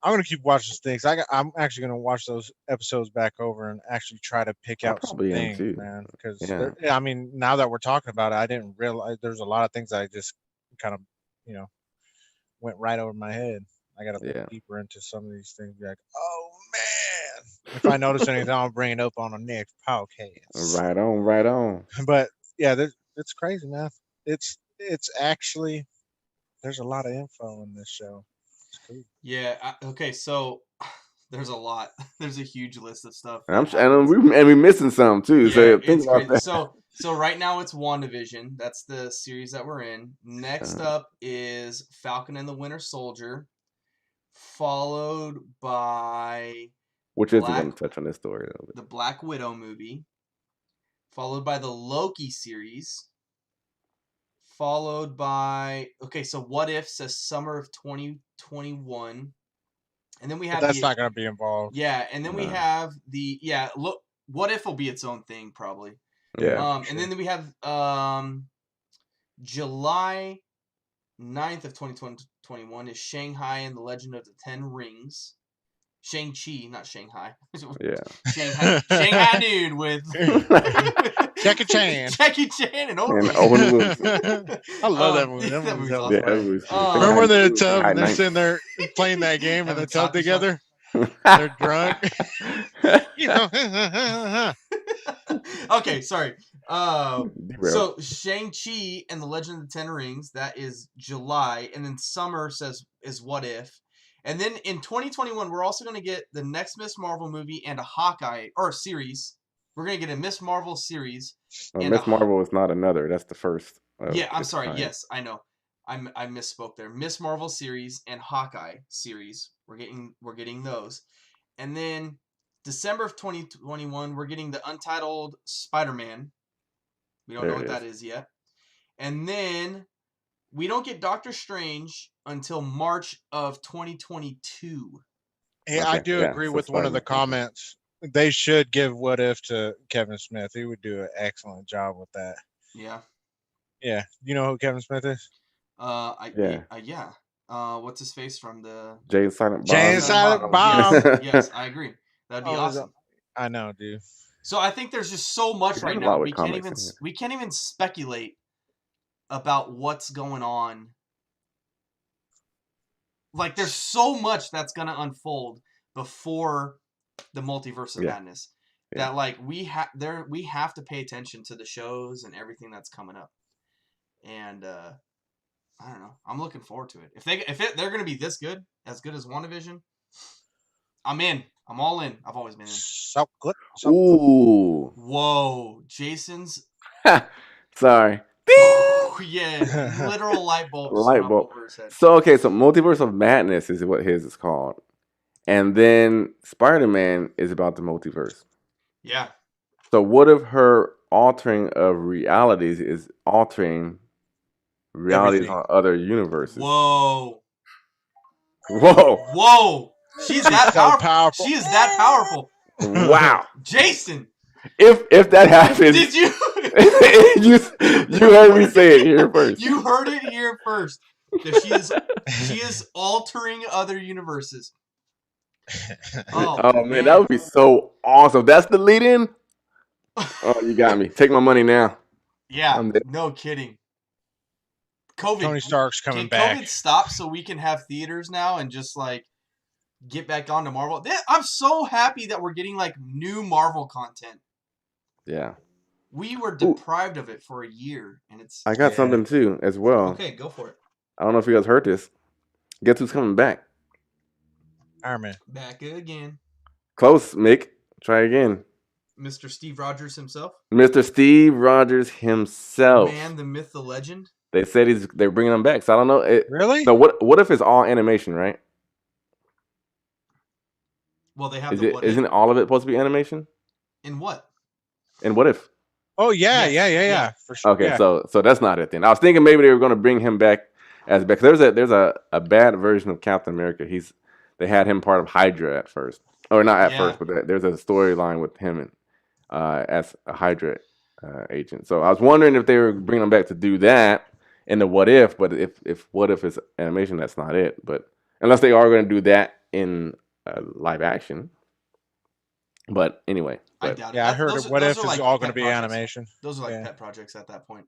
Speaker 3: I'm gonna keep watching things. I'm actually gonna watch those episodes back over and actually try to pick out some things, man. Because I mean, now that we're talking about it, I didn't realize there's a lot of things I just kind of, went right over my head. I gotta look deeper into some of these things. Be like, oh man, if I notice anything, I'll bring it up on the next podcast.
Speaker 1: Right on.
Speaker 3: But yeah, it's crazy, man. It's actually there's a lot of info in this show. Cool.
Speaker 2: Yeah. Okay. So there's a lot. There's a huge list of stuff.
Speaker 1: And we're missing some too.
Speaker 2: Yeah,
Speaker 1: so think about that.
Speaker 2: So right now it's WandaVision. That's the series that we're in. Next up is Falcon and the Winter Soldier, followed by
Speaker 1: which is going to touch on this story a little bit.
Speaker 2: The Black Widow movie, followed by the Loki series. Followed by so What If says summer of 2021, and then we have
Speaker 3: that's not going to be involved.
Speaker 2: Yeah, and then we have look, What If will be its own thing probably.
Speaker 1: Yeah.
Speaker 2: And then we have July 9th of 2021 is Shanghai and the Legend of the Ten Rings. Shang-Chi, not Shanghai.
Speaker 1: Yeah.
Speaker 2: Shanghai dude with
Speaker 3: Jackie Chan.
Speaker 2: Jackie Chan and Owen
Speaker 3: Wilson. I love that movie. That movie's awesome. Remember when they're in the tub and they're sitting there playing that game in the tub together? They're drunk.
Speaker 2: Okay, sorry. So Shang-Chi and the Legend of the Ten Rings, that is July, and then summer is What If. And then in 2021, we're also going to get the next Miss Marvel movie and a Hawkeye or series. We're going to get a Miss Marvel series.
Speaker 1: Miss Marvel is not another. That's the first.
Speaker 2: Yeah, I'm sorry. Yes, I know. I misspoke there. Miss Marvel series and Hawkeye series. We're getting those. And then December of 2021, we're getting the untitled Spider-Man. We don't know what that is yet. And then we don't get Doctor Strange until March of 2022.
Speaker 3: Hey, I
Speaker 1: Okay,
Speaker 3: do
Speaker 1: yeah.
Speaker 3: agree
Speaker 1: So
Speaker 3: with one of the
Speaker 1: Spider-Man. Okay.
Speaker 3: comments. They should give What If to Kevin Smith. He would do an excellent job with that.
Speaker 2: Yeah.
Speaker 3: Yeah. You know who Kevin Smith is?
Speaker 1: Yeah.
Speaker 2: Yeah. What's his face from the
Speaker 1: Jay and Silent
Speaker 2: Jay and
Speaker 3: Jay
Speaker 1: Bob.
Speaker 3: and
Speaker 2: Silent
Speaker 3: Silent
Speaker 2: Bob?
Speaker 3: Bob.
Speaker 2: Yes, yes, I agree. That'd be
Speaker 3: Oh,
Speaker 2: awesome.
Speaker 3: I know, dude.
Speaker 2: So I think there's just so much
Speaker 1: There's
Speaker 2: right
Speaker 1: a
Speaker 2: now.
Speaker 1: lot with comics in here.
Speaker 2: We can't even speculate about what's going on. Like there's so much that's gonna unfold before the multiverse of
Speaker 1: Yeah.
Speaker 2: madness
Speaker 1: Yeah.
Speaker 2: that like we have to pay attention to the shows and everything that's coming up. And I don't know. I'm looking forward to it. They're gonna be this good, as good as WandaVision, I'm in. I'm all in. I've always been in.
Speaker 3: So good. So
Speaker 1: Ooh.
Speaker 2: Whoa, Jason's.
Speaker 1: Sorry.
Speaker 2: Yeah, literal light bulb just went
Speaker 1: Light
Speaker 2: off
Speaker 1: bulb.
Speaker 2: over his head.
Speaker 1: So okay, so Multiverse of Madness is what his is called, and then Spider-Man is about the multiverse.
Speaker 2: Yeah.
Speaker 1: So what if her altering of realities is altering realities
Speaker 3: Everything.
Speaker 1: on other universes?
Speaker 2: Whoa.
Speaker 1: Whoa!
Speaker 2: Whoa. She's that
Speaker 3: so
Speaker 2: powerful.
Speaker 3: powerful.
Speaker 2: She is that powerful.
Speaker 1: Wow!
Speaker 2: Jason,
Speaker 1: If that happens,
Speaker 2: did you?
Speaker 1: you heard me say it here first.
Speaker 2: You heard it here first. That she is altering other universes.
Speaker 1: Oh man, that would be so awesome. That's the lead in. Oh, you got me. Take my money now.
Speaker 2: Yeah,
Speaker 1: I'm dead.
Speaker 2: no kidding. COVID.
Speaker 3: Tony Stark's coming
Speaker 2: Can
Speaker 3: back.
Speaker 2: COVID stop so we can have theaters now and just like get back on to Marvel? I'm so happy that we're getting like new Marvel content.
Speaker 1: Yeah.
Speaker 2: We were deprived of it for a year, and it's.
Speaker 1: I got something too as well.
Speaker 2: Okay, go for it.
Speaker 1: I don't know if you guys heard this. Guess who's coming back?
Speaker 3: Iron Man.
Speaker 2: Back again.
Speaker 1: Close, Mick. Try again.
Speaker 2: Mr. Steve Rogers himself.
Speaker 1: Mr. Steve Rogers himself.
Speaker 2: Man, the myth, the legend.
Speaker 1: They said they're bringing him back. So I don't know.
Speaker 3: Really?
Speaker 1: So what if it's all animation, right?
Speaker 2: Well, they have
Speaker 1: Isn't all of it supposed to be animation?
Speaker 2: In what?
Speaker 1: And what if?
Speaker 3: Oh yeah,
Speaker 2: Yes.
Speaker 3: yeah. For sure.
Speaker 1: Okay,
Speaker 3: yeah.
Speaker 1: so that's not it then. I was thinking maybe they were going to bring him back as back. There's a bad version of Captain America. They had him part of Hydra at first, or not at first, but there's a storyline with him as a Hydra agent. So I was wondering if they were bringing him back to do that in the what if. But if what if is animation, that's not it. But unless they are going to do that in live action. But anyway.
Speaker 2: I doubt it.
Speaker 3: Yeah, I heard What If is all going to be
Speaker 2: projects.
Speaker 3: animation.
Speaker 2: Those are like pet projects at that point.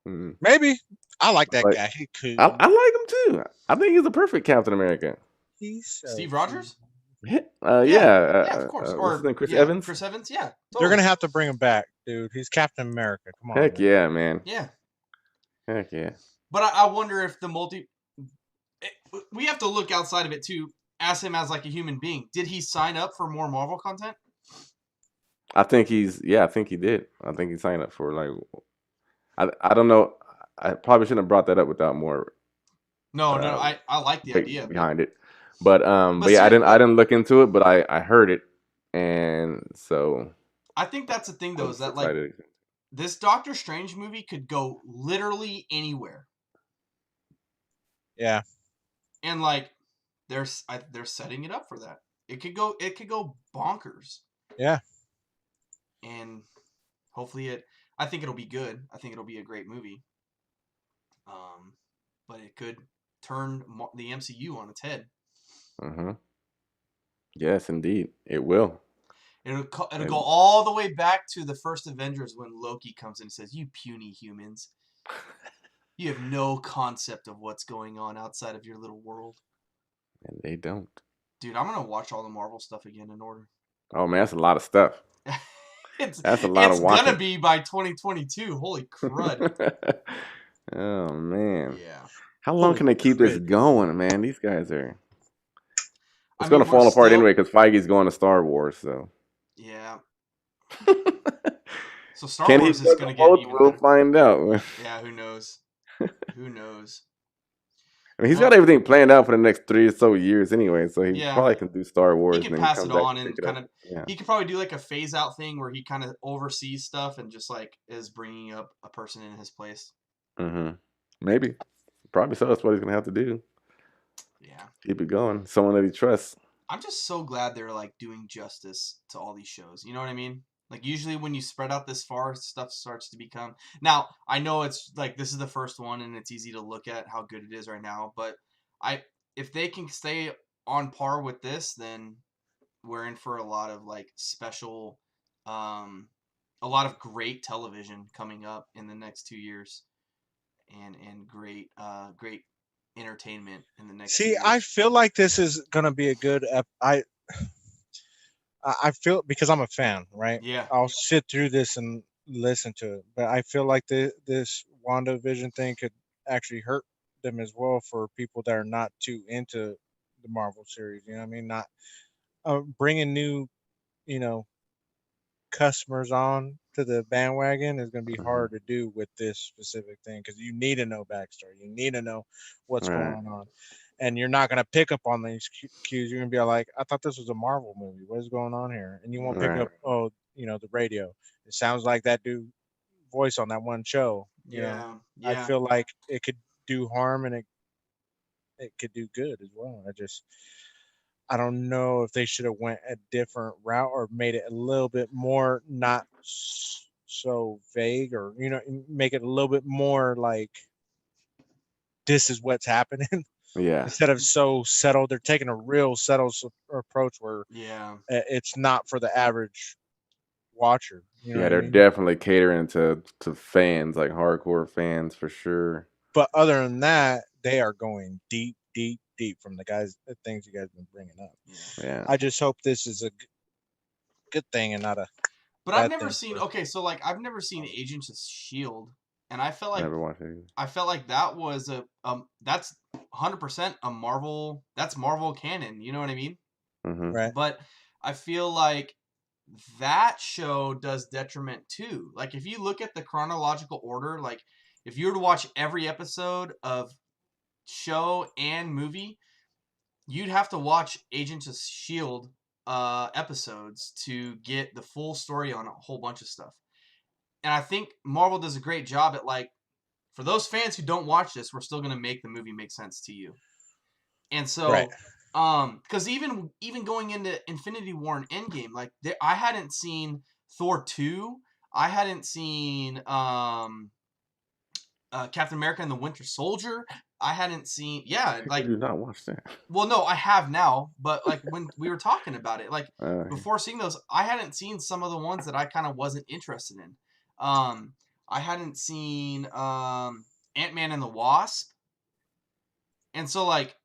Speaker 1: Mm.
Speaker 3: Maybe. I like that guy. He cool.
Speaker 1: I like him too. I think he's a perfect Captain America.
Speaker 3: He's so
Speaker 2: Steve Rogers?
Speaker 1: Yeah,
Speaker 2: of course.
Speaker 1: What's his name? Chris
Speaker 2: yeah,
Speaker 1: Evans?
Speaker 2: Chris Evans, yeah. Totally.
Speaker 3: They're going to have to bring him back, dude. He's Captain America. Come on.
Speaker 1: Heck
Speaker 3: man.
Speaker 1: yeah, man.
Speaker 2: Yeah.
Speaker 1: Heck yeah.
Speaker 2: But I wonder if we have to look outside of it too. Ask him as like a human being. Did he sign up for more Marvel content?
Speaker 1: I think he did. I think he signed up for like, I don't know. I probably shouldn't have brought that up without more.
Speaker 2: No, I like the idea
Speaker 1: behind it, but
Speaker 2: but
Speaker 1: yeah,
Speaker 2: seriously,
Speaker 1: I didn't look into it, but I heard it, and so
Speaker 2: I think that's the thing though, is that like this Doctor Strange movie could go literally anywhere.
Speaker 3: Yeah,
Speaker 2: and like they're setting it up for that. It could go bonkers.
Speaker 3: Yeah.
Speaker 2: And hopefully I think it'll be good. I think it'll be a great movie. But it could turn the MCU on its head.
Speaker 1: Mm-hmm. Yes, indeed, it will.
Speaker 2: It'll go all the way back to the first Avengers when Loki comes in and says, "You puny humans, you have no concept of what's going on outside of your little world."
Speaker 1: And they don't.
Speaker 2: Dude, I'm gonna watch all the Marvel stuff again in order.
Speaker 1: Oh man, that's a lot of stuff. That's a lot of watching.
Speaker 2: It's gonna be by 2022. Holy crud!
Speaker 1: Oh man.
Speaker 2: Yeah.
Speaker 1: How long can they keep this going, man? These guys are. It's gonna fall apart
Speaker 2: still...
Speaker 1: anyway because Feige's going to Star Wars, so.
Speaker 2: Yeah. So Star Wars is gonna get even.
Speaker 1: We'll find out.
Speaker 2: Yeah, who knows? Who knows?
Speaker 1: I mean, he's got everything planned out for the next 3 or so years anyway, so he probably can do Star Wars.
Speaker 2: He can pass it on and kind of.
Speaker 1: Yeah.
Speaker 2: He could probably do like a phase out thing where he kind of oversees stuff and just like is bringing up a person in his place.
Speaker 1: Mm-hmm. Maybe. Probably so. That's what he's gonna have to do.
Speaker 2: Yeah.
Speaker 1: Keep it going. Someone that he trusts.
Speaker 2: I'm just so glad they're like doing justice to all these shows. You know what I mean? Like usually when you spread out this far, stuff starts to become. Now I know it's like this is the first one, and it's easy to look at how good it is right now. But I, if they can stay on par with this, then we're in for a lot of like special, a lot of great television coming up in the next 2 years, and great entertainment in the next 2
Speaker 3: See, I
Speaker 2: years.
Speaker 3: feel like this is gonna be a good. I feel because I'm a fan, right?
Speaker 2: Yeah.
Speaker 3: I'll sit through this and listen to it, but I feel like this WandaVision thing could actually hurt them as well for people that are not too into the Marvel series. You know what I mean? Not bringing new, you know, customers on to the bandwagon is going to be hard to do with this specific thing because you need to know backstory. You need to know what's
Speaker 1: Right.
Speaker 3: going on. And you're not going to pick up on these cues. You're going to be like, I thought this was a Marvel movie. What is going on here? And you won't pick
Speaker 1: Right.
Speaker 3: up, oh, you know, the radio. It sounds like that dude voice on that one show. You know, I
Speaker 2: Yeah.
Speaker 3: feel like it could do harm and it could do good as well. I don't know if they should have went a different route or made it a little bit more not so vague, or you know, make it a little bit more like this is what's happening
Speaker 1: Yeah.
Speaker 3: instead of so settled. They're taking a real settled approach where
Speaker 2: Yeah.
Speaker 3: it's not for the average watcher. You know
Speaker 1: Yeah,
Speaker 3: what I
Speaker 1: they're
Speaker 3: mean?
Speaker 1: definitely catering to fans, like hardcore fans for sure.
Speaker 3: But other than that, they are going deep, deep, deep from the things you guys been bringing up.
Speaker 1: Yeah.
Speaker 3: I just hope this is a good thing and not a
Speaker 2: But I've
Speaker 3: bad
Speaker 2: never
Speaker 3: thing.
Speaker 2: seen. Okay, so like I've never seen Agents of Shield, and I felt like
Speaker 1: Never watched it.
Speaker 2: that was that's 100% a Marvel. That's Marvel canon. You know what I mean?
Speaker 1: Mm-hmm.
Speaker 3: Right.
Speaker 2: But I feel like that show does detriment too. Like if you look at the chronological order, like if you were to watch every episode of show and movie, you'd have to watch Agents of Shield episodes to get the full story on a whole bunch of stuff. And I think Marvel does a great job at like, for those fans who don't watch this, we're still gonna make the movie make sense to you. And so, because even going into Infinity War and Endgame, like I hadn't seen Thor 2, I hadn't seen Captain America and the Winter Soldier. I hadn't seen,
Speaker 1: I did not watch that.
Speaker 2: Well, no, I have now, but like when we were talking about it, like before seeing those, I hadn't seen some of the ones that I kind of wasn't interested in. I hadn't seen Ant-Man and the Wasp, and so like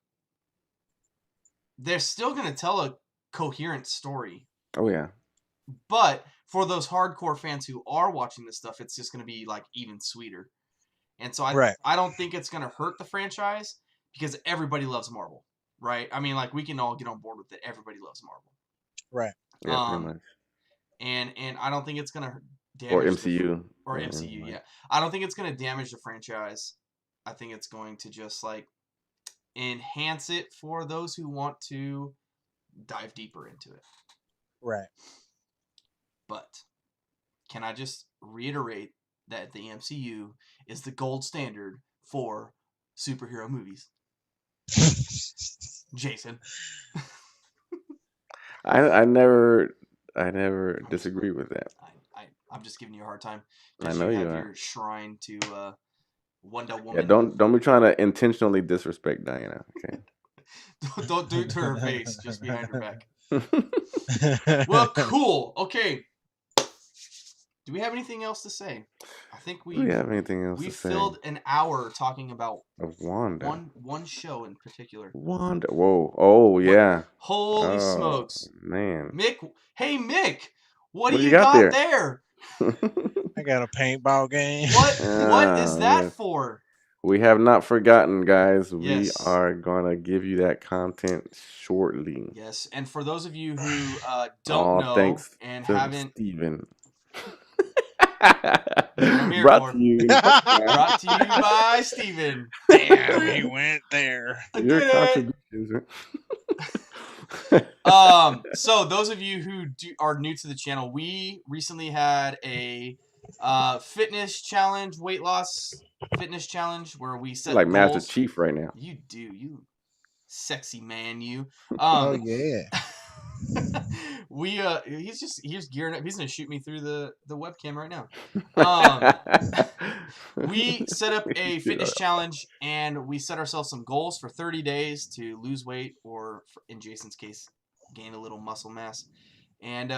Speaker 2: they're still gonna tell a coherent story.
Speaker 1: Oh yeah.
Speaker 2: But for those hardcore fans who are watching this stuff, it's just gonna be like even sweeter. And so I don't think it's going to hurt the franchise because everybody loves Marvel, right? I mean, like we can all get on board with it. Everybody loves Marvel.
Speaker 3: Right.
Speaker 1: Yeah, pretty much.
Speaker 2: And I don't think it's going to damage
Speaker 1: or MCU.
Speaker 2: Or MCU, yeah. I don't think it's going to damage the franchise. I think it's going to just like enhance it for those who want to dive deeper into it.
Speaker 3: Right.
Speaker 2: But can I just reiterate that the MCU is the gold standard for superhero movies? Jason.
Speaker 1: I never disagree with that.
Speaker 2: I'm just giving you a hard time.
Speaker 1: I know you are.
Speaker 2: Your shrine to Wonder Woman.
Speaker 1: Yeah, don't be trying to intentionally disrespect Diana. Okay.
Speaker 2: don't do it to her face, just behind her back. Well, cool. Okay. Do we have anything else to say? I think we
Speaker 1: have anything else to say.
Speaker 2: We filled an hour talking about
Speaker 1: Wanda.
Speaker 2: One show in particular.
Speaker 1: Wanda. Whoa. Oh yeah.
Speaker 2: Holy smokes.
Speaker 1: Man.
Speaker 2: Mick. Hey Mick. What do you got there?
Speaker 3: I got a paintball game.
Speaker 2: What is that for?
Speaker 1: We have not forgotten, guys. We are gonna give you that content shortly.
Speaker 2: Yes, and for those of you who don't know and haven't,
Speaker 1: Steven.
Speaker 2: Brought to you by Steven.
Speaker 3: Damn, he went there.
Speaker 1: Your contributions.
Speaker 2: So those of you who are new to the channel, we recently had a fitness challenge, weight loss fitness challenge, where we set
Speaker 1: like
Speaker 2: goals.
Speaker 1: Master Chief right now.
Speaker 2: You Sexy man, you.
Speaker 3: Oh yeah.
Speaker 2: He's gearing up. He's gonna shoot me through the webcam right now. We set up a fitness challenge, and we set ourselves some goals for 30 days to lose weight, or in Jason's case, gain a little muscle mass. And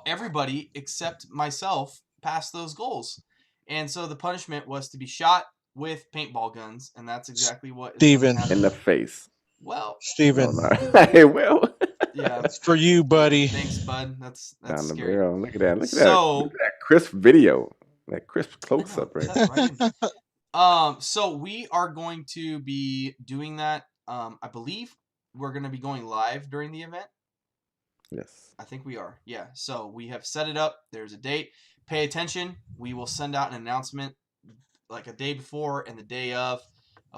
Speaker 2: everybody except myself passed those goals. And so the punishment was to be shot with paintball guns, and that's exactly what
Speaker 3: Steven.
Speaker 1: In the face.
Speaker 2: Well,
Speaker 3: Steven.
Speaker 1: Hey, well.
Speaker 2: Yeah.
Speaker 3: That's for you, buddy.
Speaker 2: Thanks, bud. That's
Speaker 1: Down the
Speaker 2: scary.
Speaker 1: barrel. Look at that. Look at
Speaker 2: So,
Speaker 1: that crisp video. That crisp close up right
Speaker 2: there. So we are going to be doing that. I believe we're going to be going live during the event.
Speaker 1: Yes.
Speaker 2: I think we are. Yeah. So we have set it up. There's a date. Pay attention. We will send out an announcement like a day before and the day of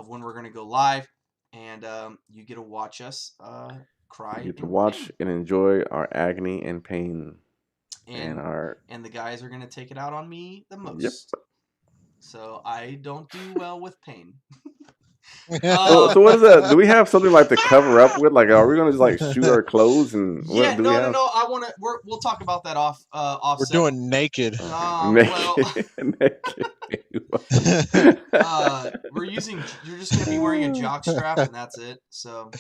Speaker 2: when we're going to go live. And you get to watch us cry.
Speaker 1: You get to watch and enjoy our agony and pain.
Speaker 2: And the guys are going to take it out on me the most.
Speaker 1: Yep.
Speaker 2: So I don't do well with pain.
Speaker 1: So what is that? Do we have something like to cover up with? Like, are we going to just like shoot our clothes and?
Speaker 2: Yeah, no. I want to. We'll talk about that off.
Speaker 3: We're doing naked.
Speaker 1: Naked.
Speaker 2: We're using. You're just going to be wearing a jock strap, and that's it. So.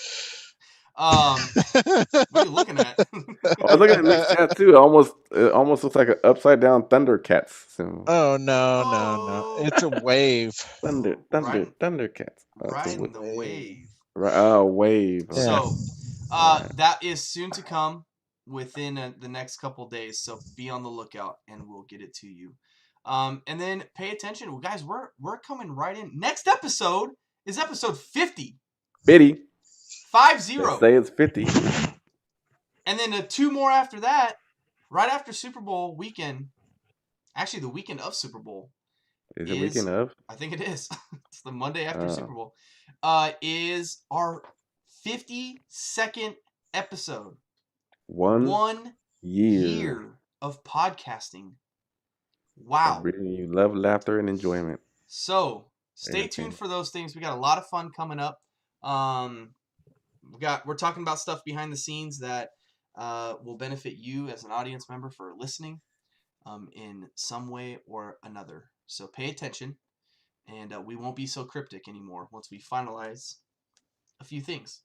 Speaker 2: What are you looking at?
Speaker 1: I was looking at this tattoo. It almost looks like an upside down Thundercats. So.
Speaker 3: Oh no! It's a wave.
Speaker 1: Thundercats.
Speaker 2: Riding the wave.
Speaker 1: Wave.
Speaker 2: So, that is soon to come within the next couple days. So be on the lookout, and we'll get it to you. And then pay attention, well, guys. We're coming right in. Next episode is episode 50.
Speaker 1: 50.
Speaker 2: 50.
Speaker 1: Let's say it's 50.
Speaker 2: And then 2 more after that, right after Super Bowl weekend. Actually, the weekend of Super Bowl.
Speaker 1: Is it weekend of?
Speaker 2: I think it is. It's the Monday after Super Bowl. Is our 52nd episode. 1 year of podcasting. Wow.
Speaker 1: Bringing you love, laughter, and enjoyment.
Speaker 2: So stay tuned for those things. We got a lot of fun coming up. We're talking about stuff behind the scenes that will benefit you as an audience member for listening in some way or another. So pay attention, and we won't be so cryptic anymore once we finalize a few things.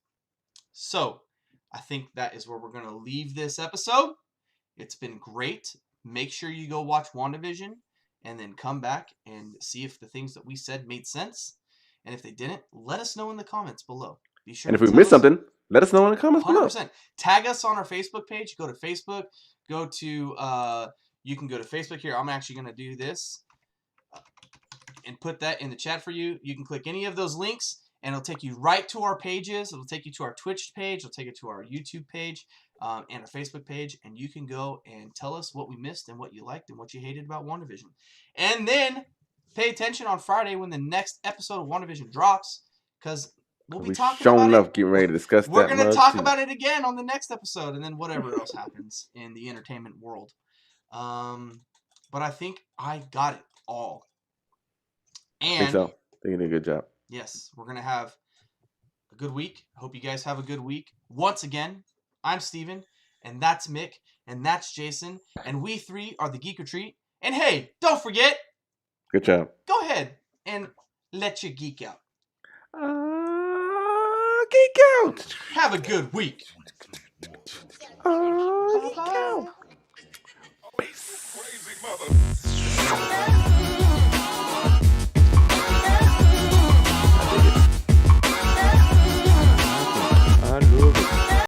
Speaker 2: So I think that is where we're going to leave this episode. It's been great. Make sure you go watch WandaVision and then come back and see if the things that we said made sense. And if they didn't, let us know in the comments below. Be sure.
Speaker 1: And if we missed something, let us know in the comments
Speaker 2: 100%.
Speaker 1: below.
Speaker 2: Tag us on our Facebook page. Go to Facebook. You can go to Facebook here. I'm actually going to do this and put that in the chat for you. You can click any of those links, and it'll take you right to our pages. It'll take you to our Twitch page. It'll take you to our YouTube page and our Facebook page, and you can go and tell us what we missed and what you liked and what you hated about WandaVision. And then pay attention on Friday when the next episode of WandaVision drops, because we'll be talking about it.
Speaker 1: Getting ready to discuss
Speaker 2: We're going to talk about it again on the next episode, and then whatever else happens in the entertainment world. But I think I got it all. And
Speaker 1: I think so. I think you did a good job.
Speaker 2: Yes, we're going to have a good week. I hope you guys have a good week. Once again, I'm Steven, and that's Mick, and that's Jason, and we 3 are the Geek Retreat. And hey, don't forget.
Speaker 1: Good job.
Speaker 2: Go ahead and let you geek out.
Speaker 1: Geek out.
Speaker 2: Have a good week.
Speaker 1: Geek out. Peace.